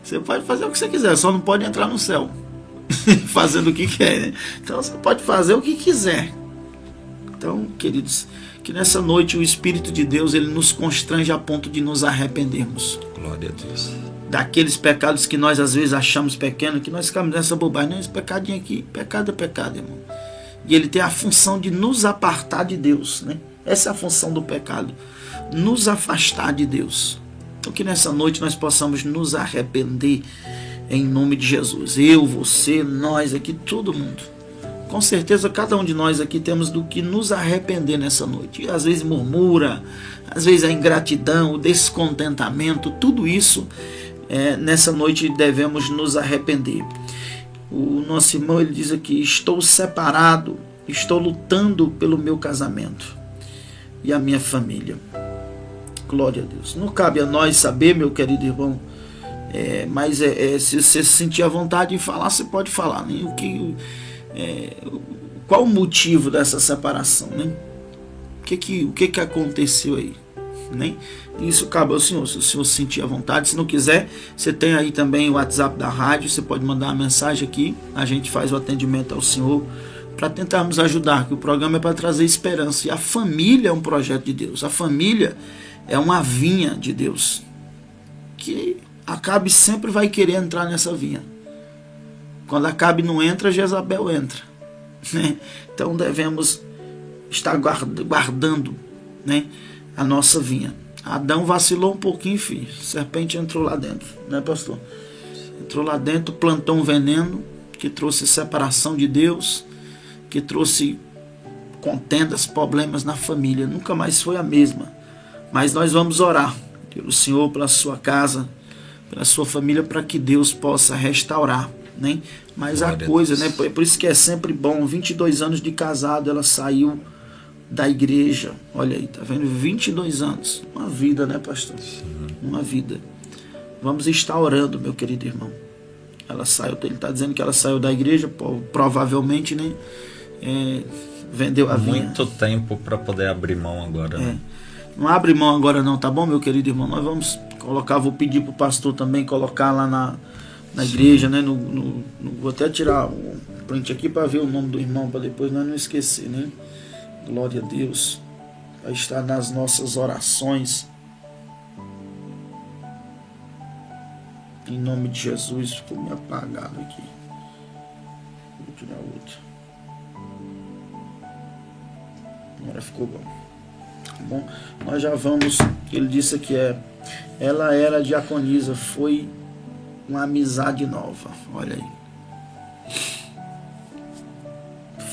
Você pode fazer o que você quiser, só não pode entrar no céu fazendo o que quer, né? Então você pode fazer o que quiser. Então, queridos, que nessa noite o Espírito de Deus, ele nos constrange a ponto de nos arrependermos. Glória a Deus. Daqueles pecados que nós às vezes achamos pequenos, que nós ficamos nessa bobagem. Não, esse pecadinho aqui, pecado é pecado, irmão. E ele tem a função de nos apartar de Deus, né? Essa é a função do pecado, nos afastar de Deus. Então que nessa noite nós possamos nos arrepender em nome de Jesus. Eu, você, nós aqui, todo mundo. Com certeza cada um de nós aqui temos do que nos arrepender nessa noite. E às vezes murmura, às vezes a ingratidão, o descontentamento, tudo isso nessa noite devemos nos arrepender. O nosso irmão, ele diz aqui: estou separado, estou lutando pelo meu casamento e a minha família. Glória a Deus. Não cabe a nós saber, meu querido irmão, mas se você sentir a vontade de falar, você pode falar, né? Qual o motivo dessa separação, né? O que aconteceu aí? né? Isso cabe ao senhor, se o senhor se sentir à vontade. Se não quiser, você tem aí também o WhatsApp da rádio, você pode mandar uma mensagem aqui, a gente faz o atendimento ao senhor para tentarmos ajudar, que o programa é para trazer esperança. E a família é um projeto de Deus, a família é uma vinha de Deus, que Acabe sempre vai querer entrar nessa vinha. Quando Acabe não entra, Jezabel entra, né? Então devemos estar guardando, né, a nossa vinha. Adão vacilou um pouquinho, filho. A serpente entrou lá dentro, né, pastor? Entrou lá dentro, plantou um veneno que trouxe separação de Deus, que trouxe contendas, problemas na família. Nunca mais foi a mesma. Mas nós vamos orar pelo Senhor, pela sua casa, pela sua família, para que Deus possa restaurar, né? Mas a coisa, né? Por isso que é sempre bom. 22 anos de casado, ela saiu da igreja. Olha aí, tá vendo? 22 anos. Uma vida, né, pastor? Sim. Uma vida. Vamos estar orando, meu querido irmão. Ela saiu, ele está dizendo que ela saiu da igreja, provavelmente, né? Vendeu a vinha. Muito tempo para poder abrir mão agora, né? Não abre mão agora não, tá bom, meu querido irmão? Nós vamos colocar, vou pedir pro pastor também colocar lá na igreja, né? Vou até tirar o print aqui para ver o nome do irmão, para depois nós não esquecer, né? Glória a Deus. Vai estar nas nossas orações. Em nome de Jesus. Ficou meio apagado aqui. Vou tirar outro. Agora ficou bom. Tá bom? Nós já vamos. Ele disse que ela era diaconisa. Foi uma amizade nova. Olha aí.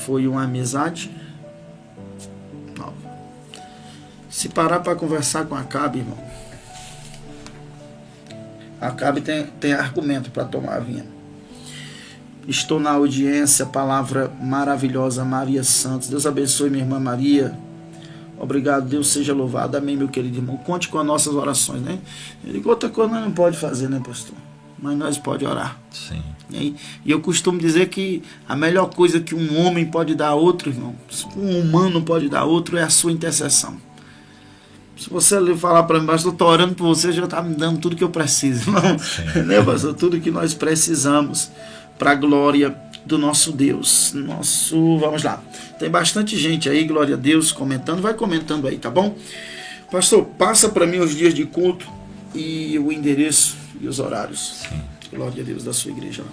Foi uma amizade nova. Se parar para conversar com Acabe, irmão, Acabe tem argumento para tomar a vinha. Estou na audiência, palavra maravilhosa, Maria Santos. Deus abençoe minha irmã Maria. Obrigado, Deus seja louvado. Amém, meu querido irmão. Conte com as nossas orações, né? Ele outra coisa nós não pode fazer, né, pastor? Mas nós pode orar. Sim. E eu costumo dizer que a melhor coisa que um homem pode dar a outro, irmão, um humano pode dar a outro, é a sua intercessão. Se você falar para mim, pastor, estou orando por você, já está me dando tudo que eu preciso, irmão. Né, pastor? Tudo que nós precisamos para a glória do nosso Deus. Vamos lá. Tem bastante gente aí, glória a Deus, comentando. Vai comentando aí, tá bom? Pastor, passa para mim os dias de culto e o endereço e os horários. Sim. Glória a Deus da sua igreja.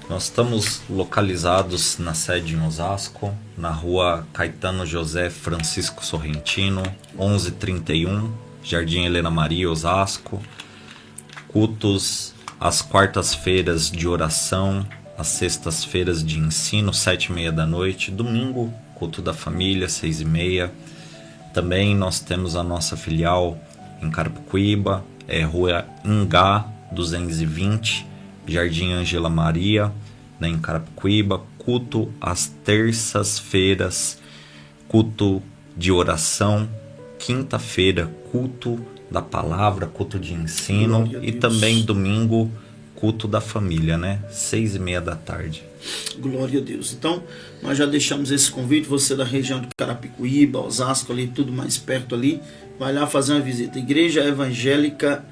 Nós estamos localizados na sede em Osasco, na rua Caetano José Francisco Sorrentino, 1131, Jardim Helena Maria, Osasco. Cultos às quartas-feiras de oração, às sextas-feiras de ensino, 7h30 da noite. Domingo, culto da família, 6h30. Também nós temos a nossa filial em Carapicuíba, rua Ingá 220, Jardim Ângela Maria, em Carapicuíba. Culto às terças-feiras, culto de oração. Quinta-feira, culto da palavra, culto de ensino. E também domingo, culto da família, né? 6h30 da tarde. Glória a Deus. Então, nós já deixamos esse convite. Você da região de Carapicuíba, Osasco, ali, tudo mais perto ali, vai lá fazer uma visita. Igreja Evangélica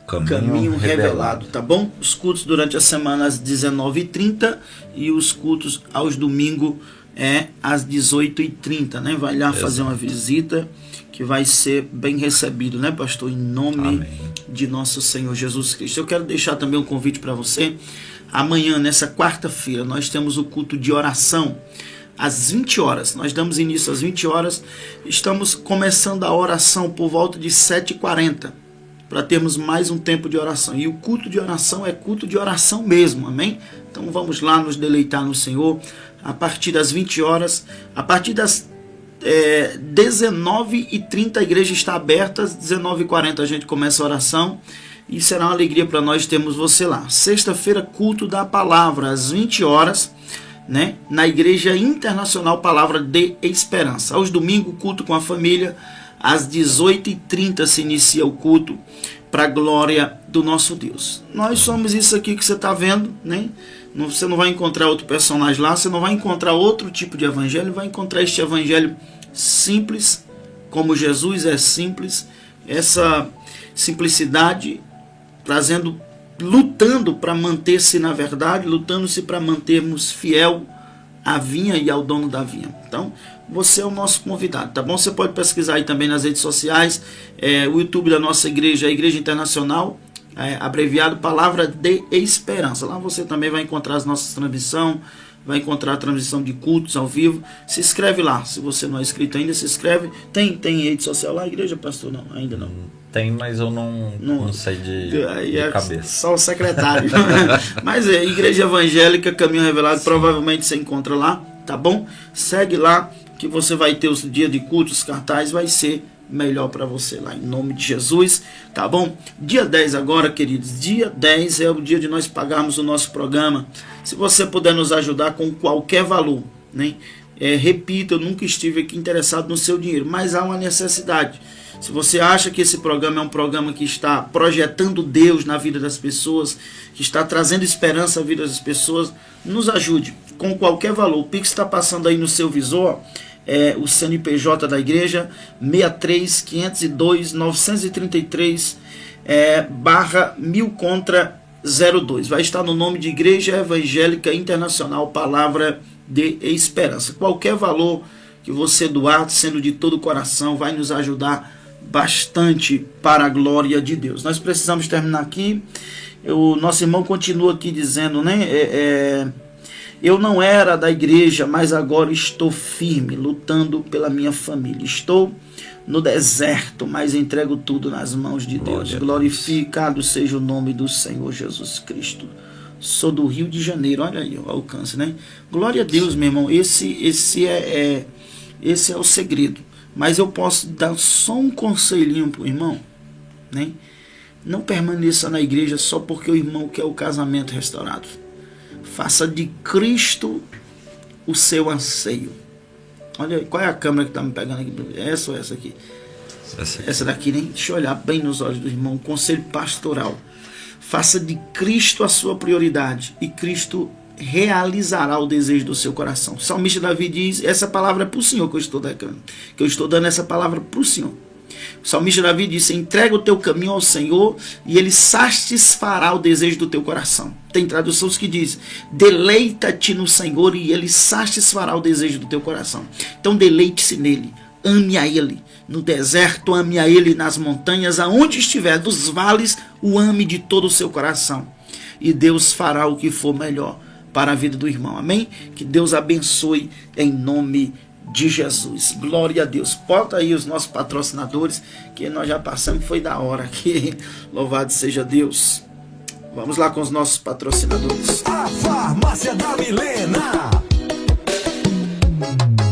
Caminho Revelado, tá bom? Os cultos durante a semana às 19h30 e os cultos aos domingos às 18h30, né? Vai lá fazer uma visita que vai ser bem recebido, né, pastor? Em nome de nosso Senhor Jesus Cristo. Eu quero deixar também um convite para você. Amanhã, nessa quarta-feira, nós temos o culto de oração às 20 horas. Nós damos início às 20 horas. Estamos começando a oração por volta de 7h40. Para termos mais um tempo de oração. E o culto de oração é culto de oração mesmo, amém? Então vamos lá nos deleitar no Senhor, a partir das 20 horas, a partir das 19h30 a igreja está aberta, às 19h40 a gente começa a oração, e será uma alegria para nós termos você lá. Sexta-feira, culto da palavra, às 20 horas, né? Na Igreja Internacional Palavra de Esperança. Aos domingos, culto com a família, às 18h30 se inicia o culto para a glória do nosso Deus. Nós somos isso aqui que você está vendo, né? Você não vai encontrar outro personagem lá, você não vai encontrar outro tipo de evangelho, vai encontrar este evangelho simples, como Jesus é simples, essa simplicidade, lutando para manter-se na verdade, lutando-se para mantermos fiel à vinha e ao dono da vinha. Então, você é o nosso convidado, tá bom? Você pode pesquisar aí também nas redes sociais, o YouTube da nossa igreja, a Igreja Internacional, abreviado Palavra de Esperança. Lá você também vai encontrar as nossas transmissões, vai encontrar a transmissão de cultos ao vivo. Se inscreve lá, se você não é inscrito ainda, se inscreve. Tem rede social lá, igreja, pastor? Não, ainda não. Tem, mas eu não sei de cabeça. Só o secretário. Mas Igreja Evangélica Caminho Revelado, provavelmente você encontra lá, tá bom? Segue lá, que você vai ter os dias de cultos, cartazes, vai ser melhor para você lá, em nome de Jesus, tá bom? Dia 10 agora, queridos, dia 10 é o dia de nós pagarmos o nosso programa. Se você puder nos ajudar com qualquer valor, né? Repito, eu nunca estive aqui interessado no seu dinheiro, mas há uma necessidade. Se você acha que esse programa é um programa que está projetando Deus na vida das pessoas, que está trazendo esperança à vida das pessoas, nos ajude com qualquer valor. O Pix está passando aí no seu visor, o CNPJ da igreja, 63 502 933 /1000 contra 02. Vai estar no nome de Igreja Evangélica Internacional Palavra de Esperança. Qualquer valor que você doar, sendo de todo o coração, vai nos ajudar bastante para a glória de Deus. Nós precisamos terminar aqui. O nosso irmão continua aqui dizendo, né? Eu não era da igreja, mas agora estou firme, lutando pela minha família. Estou no deserto, mas entrego tudo nas mãos de Deus. Glorificado seja o nome do Senhor Jesus Cristo. Sou do Rio de Janeiro, olha aí o alcance, né? Glória a Deus, meu irmão. Esse é o segredo. Mas eu posso dar só um conselhinho pro irmão, né? Não permaneça na igreja só porque o irmão quer o casamento restaurado. Faça de Cristo o seu anseio. Olha, qual é a câmera que está me pegando aqui? Essa ou essa aqui? Essa daqui, né? Deixa eu olhar bem nos olhos do irmão. Conselho pastoral. Faça de Cristo a sua prioridade e Cristo realizará o desejo do seu coração. O salmista Davi diz, essa palavra é para o Senhor que eu estou dando essa palavra para o Senhor. O salmista Davi disse, entrega o teu caminho ao Senhor e ele satisfará o desejo do teu coração. Tem traduções que diz, deleita-te no Senhor e ele satisfará o desejo do teu coração. Então deleite-se nele, ame a ele. No deserto, ame a ele, nas montanhas, aonde estiver, dos vales, o ame de todo o seu coração. E Deus fará o que for melhor para a vida do irmão. Amém? Que Deus abençoe em nome de Jesus. Glória a Deus. Bota aí os nossos patrocinadores, que nós já passamos, foi da hora aqui. Louvado seja Deus. Vamos lá com os nossos patrocinadores. A Farmácia da Milena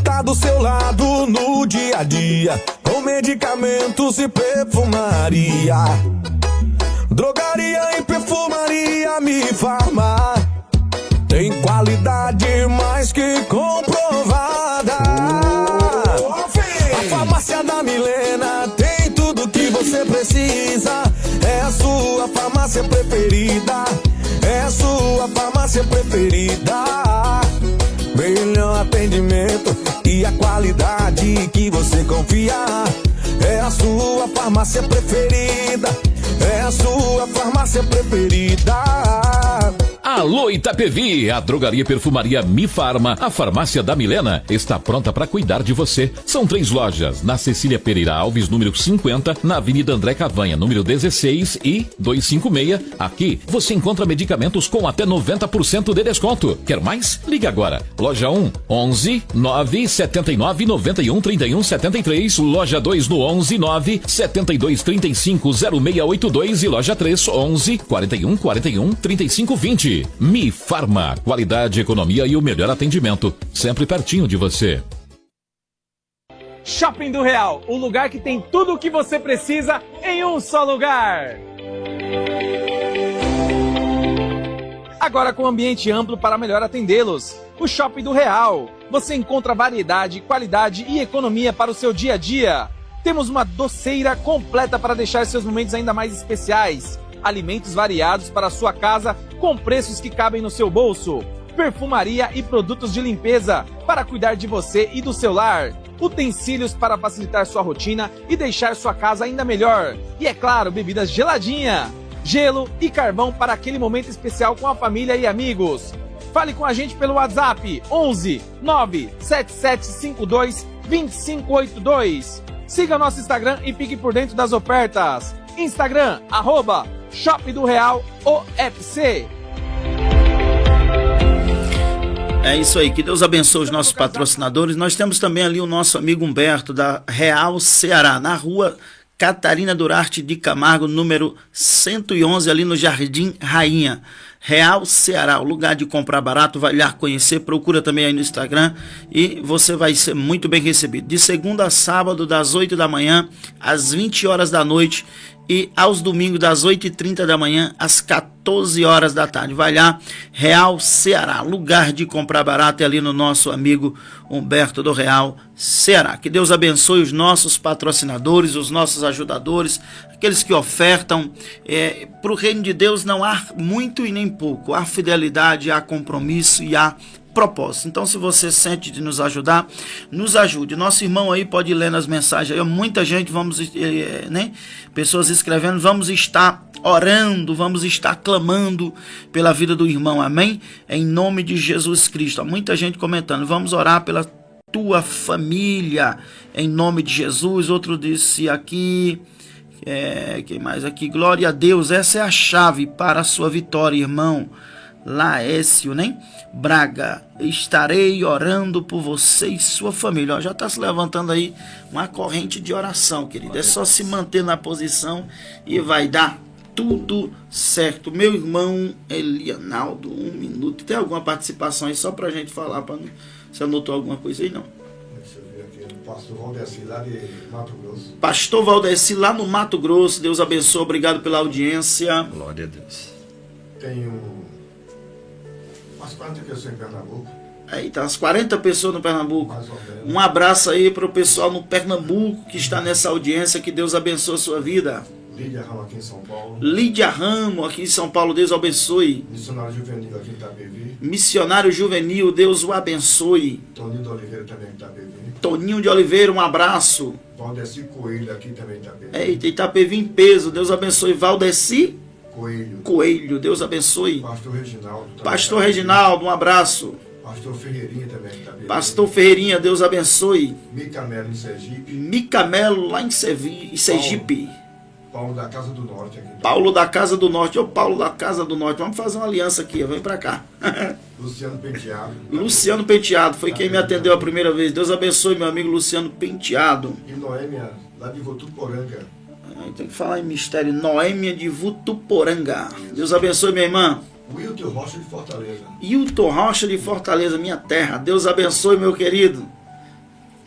tá do seu lado no dia a dia, com medicamentos e perfumaria. Drogaria e perfumaria Me Farma tem qualidade mais que comprovada. A Farmácia da Milena tem tudo que você precisa. É a sua farmácia preferida. É a sua farmácia preferida. Melhor atendimento e a qualidade que você confia. É a sua farmácia preferida. É a sua farmácia preferida. Alô Itapevi, a drogaria e perfumaria Me Farma, a farmácia da Milena, está pronta para cuidar de você. São 3 lojas, na Cecília Pereira Alves, número 50, na Avenida André Cavanha, número 16 e 256. Aqui você encontra medicamentos com até 90% de desconto. Quer mais? Ligue agora. Loja 1, 11 9 79 91 31 73. Loja 2 no 11 9 72 35 0682 e loja 3, 11 41 41 35 20. Me Farma, qualidade, economia e o melhor atendimento, sempre pertinho de você. Shopping do Real, o lugar que tem tudo o que você precisa em um só lugar. Agora com ambiente amplo para melhor atendê-los. O Shopping do Real, você encontra variedade, qualidade e economia para o seu dia a dia. Temos uma doceira completa para deixar seus momentos ainda mais especiais. Alimentos variados para a sua casa com preços que cabem no seu bolso. Perfumaria e produtos de limpeza para cuidar de você e do seu lar. utensílios para facilitar sua rotina e deixar sua casa ainda melhor. E é claro, bebidas geladinha, gelo e carvão para aquele momento especial com a família e amigos. Fale com a gente pelo WhatsApp 11 97752 2582. Siga nosso Instagram e fique por dentro das ofertas. Instagram, @Shop do Real OFC. É isso aí, que Deus abençoe os nossos patrocinadores. Nós temos também ali o nosso amigo Humberto, da Real Ceará, na rua Catarina Durarte de Camargo, número 111, ali no Jardim Rainha. Real Ceará, o lugar de comprar barato, vai lá conhecer, procura também aí no Instagram e você vai ser muito bem recebido. De segunda a sábado, das 8 da manhã às 20 horas da noite e aos domingos das 8h30 da manhã às 14 horas da tarde. Vai lá, Real Ceará, lugar de comprar barato, é ali no nosso amigo Humberto do Real Ceará. Que Deus abençoe os nossos patrocinadores, os nossos ajudadores, aqueles que ofertam. Para o reino de Deus não há muito e nem pouco, há fidelidade, há compromisso e há propósito. Então, se você sente de nos ajudar, nos ajude. Nosso irmão aí pode ir lendo as mensagens aí. Muita gente, pessoas escrevendo, vamos estar orando, vamos estar clamando pela vida do irmão, amém? Em nome de Jesus Cristo. Muita gente comentando, vamos orar pela tua família, em nome de Jesus. Outro disse aqui, quem mais aqui? Glória a Deus, essa é a chave para a sua vitória, irmão. Laécio, né? Braga, estarei orando por você e sua família. Ó, já está se levantando aí uma corrente de oração, querido. É só se manter na posição e vai dar tudo certo. Meu irmão Elianaldo, 1 minuto. Tem alguma participação aí só pra gente falar? Você anotou alguma coisa aí, não? Deixa eu ver aqui. Pastor Valdeci, lá de Mato Grosso. Pastor Valdeci, lá no Mato Grosso. Deus abençoe, obrigado pela audiência. Glória a Deus. Tenho umas 40 pessoas em Pernambuco. Aí tá, as 40 pessoas no Pernambuco. Mais ou menos. Um abraço aí pro pessoal no Pernambuco que está nessa audiência. Que Deus abençoe a sua vida. Lídia Ramo aqui em São Paulo. Lídia Ramo aqui em São Paulo. Deus abençoe. Missionário Juvenil aqui em Itapevi. Missionário Juvenil, Deus o abençoe. Toninho de Oliveira também em Itapevi. Toninho de Oliveira, um abraço. Valdeci Coelho aqui também em Itapevi. Eita, Itapevi em peso. Deus abençoe. Valdeci Coelho, Deus abençoe. Pastor Reginaldo. Pastor Reginaldo, um abraço. Pastor Ferreirinha também em Itapevi. Pastor Ferreirinha, Deus abençoe. Micamelo em Sergipe. Micamelo lá em Sergipe. Paulo da Casa do Norte aqui. Paulo da Casa do Norte. Ô Paulo da Casa do Norte, vamos fazer uma aliança aqui, vem pra cá. Luciano Penteado. Luciano Penteado, foi quem me atendeu a primeira vez. Deus abençoe, meu amigo Luciano Penteado. E Noêmia, lá de Votuporanga. Tem que falar em mistério. Noêmia de Votuporanga. Deus abençoe, minha irmã. Wilton Rocha de Fortaleza. Wilton Rocha de Fortaleza, minha terra. Deus abençoe, meu querido.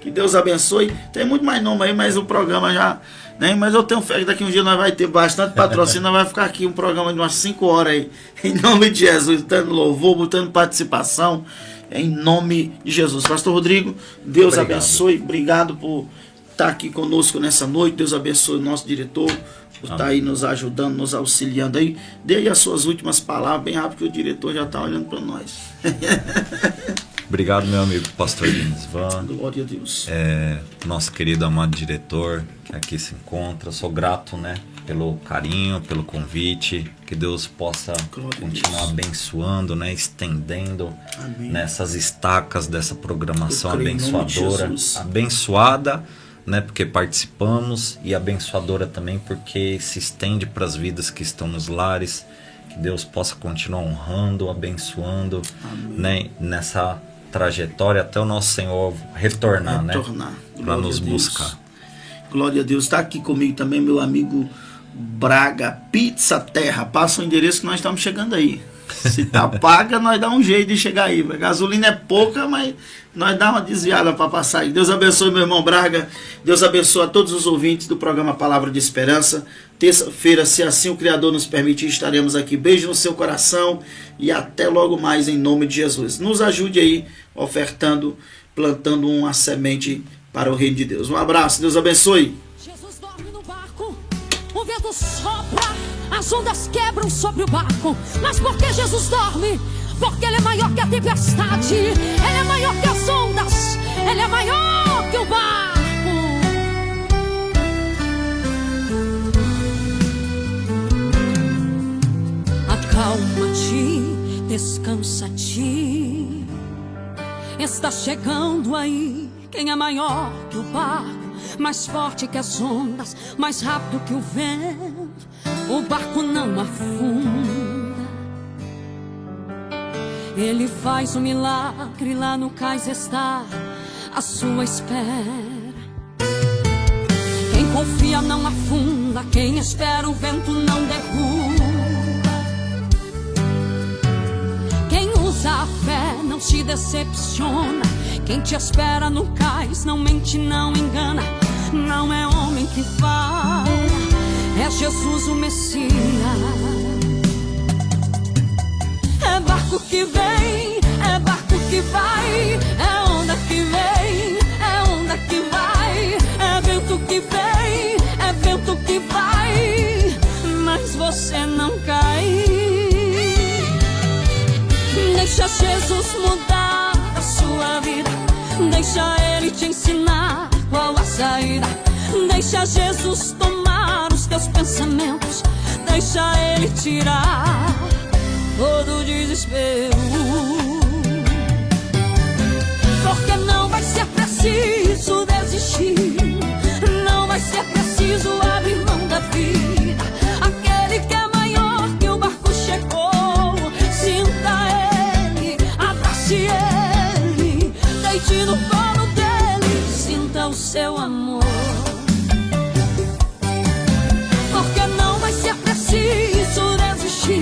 Que Deus abençoe. Tem muito mais nome aí, mas o programa já... Né? Mas eu tenho fé que daqui um dia nós vai ter bastante patrocínio. Nós vai ficar aqui um programa de umas 5 horas aí. Em nome de Jesus. Botando louvor, botando participação. Em nome de Jesus. Pastor Rodrigo, Deus abençoe. Obrigado por estar aqui conosco nessa noite. Deus abençoe o nosso diretor por estar aí nos ajudando, nos auxiliando aí. Dê aí as suas últimas palavras, bem rápido, que o diretor já está olhando para nós. Obrigado, meu amigo pastor Linsvan. Glória a Deus. Nosso querido amado diretor que aqui se encontra. Sou grato, né, pelo carinho, pelo convite. Que Deus possa continuar abençoando, né, estendendo nessas estacas dessa programação abençoadora. Abençoada, né, porque participamos, e abençoadora também porque se estende para as vidas que estão nos lares. Que Deus possa continuar honrando, abençoando, né, nessa trajetória até o nosso Senhor retornar. Né, para nos buscar. Glória a Deus. Está aqui comigo também meu amigo Braga Pizza Terra. Passa o endereço que nós estamos chegando aí. Se tá paga, nós dá um jeito de chegar aí. A gasolina é pouca, mas nós dá uma desviada para passar aí. Deus abençoe, meu irmão Braga. Deus abençoe a todos os ouvintes do programa Palavra de Esperança. Terça-feira, se assim o Criador nos permitir, estaremos aqui. Beijo no seu coração e até logo mais em nome de Jesus. Nos ajude aí, ofertando, plantando uma semente para o reino de Deus. Um abraço, Deus abençoe. Jesus dorme no barco, o vento sopra, as ondas quebram sobre o barco. Mas por que Jesus dorme? Porque Ele é maior que a tempestade, Ele é maior que as ondas, Ele é maior que o barco. está chegando aí. Quem é maior que o barco, mais forte que as ondas, mais rápido que o vento? O barco não afunda. Ele faz um milagre, lá no cais está à sua espera. Quem confia não afunda, quem espera o vento não derruba. Quem usa a fé não se decepciona. Quem te espera no cais não mente, não engana. Não é homem que fala, é Jesus o Messias. É barco que vem, é barco que vai, é onda que vem, é onda que vai, é vento que vem, é vento que vai, mas você não cai. Deixa Jesus mudar a sua vida, deixa Ele te ensinar qual a saída. Deixa Jesus tomar os teus pensamentos, deixa Ele tirar todo desespero. Porque não vai ser preciso desistir, não vai ser preciso abrir mão da vida. Aquele que é maior que o barco chegou. Sinta Ele, abrace Ele, deite no colo dele, sinta o seu amor. Porque não vai ser preciso desistir,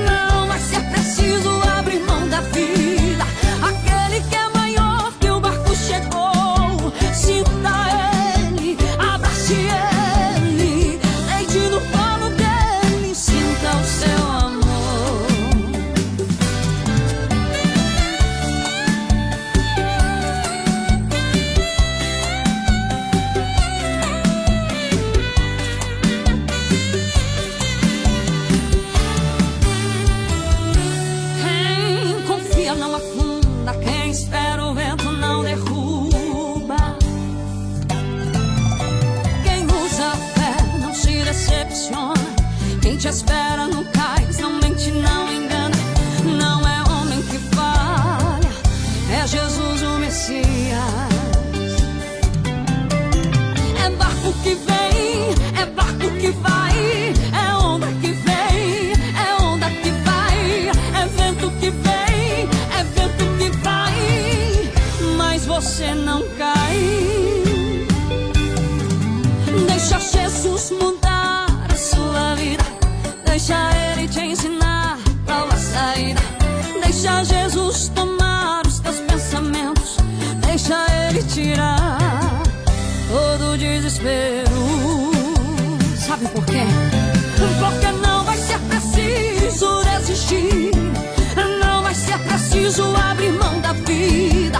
não vai ser preciso abrir mão da vida. Aquele que é maior que o barco chegou. Sinta Ele, abrace Ele, deite no colo dele, sinta o seu amor. Quem confia não afunda, quem espera o vento não derruba. Quem usa a fé não se decepciona. Quem te espera no cais não mente, não engana. Não é homem que falha, é Jesus o Messias. É barco que vem, é barco que vai, é onda que vem, é onda que vai, é vento que vem, é vento que vai, mas você não cai. Deixa Jesus mudar a sua vida, deixa Ele te ensinar qual a saída. Deixa Jesus tomar os teus pensamentos, deixa Ele tirar todo desespero. Sabe por quê? Porque não vai ser preciso desistir, não vai ser preciso abrir mão da vida.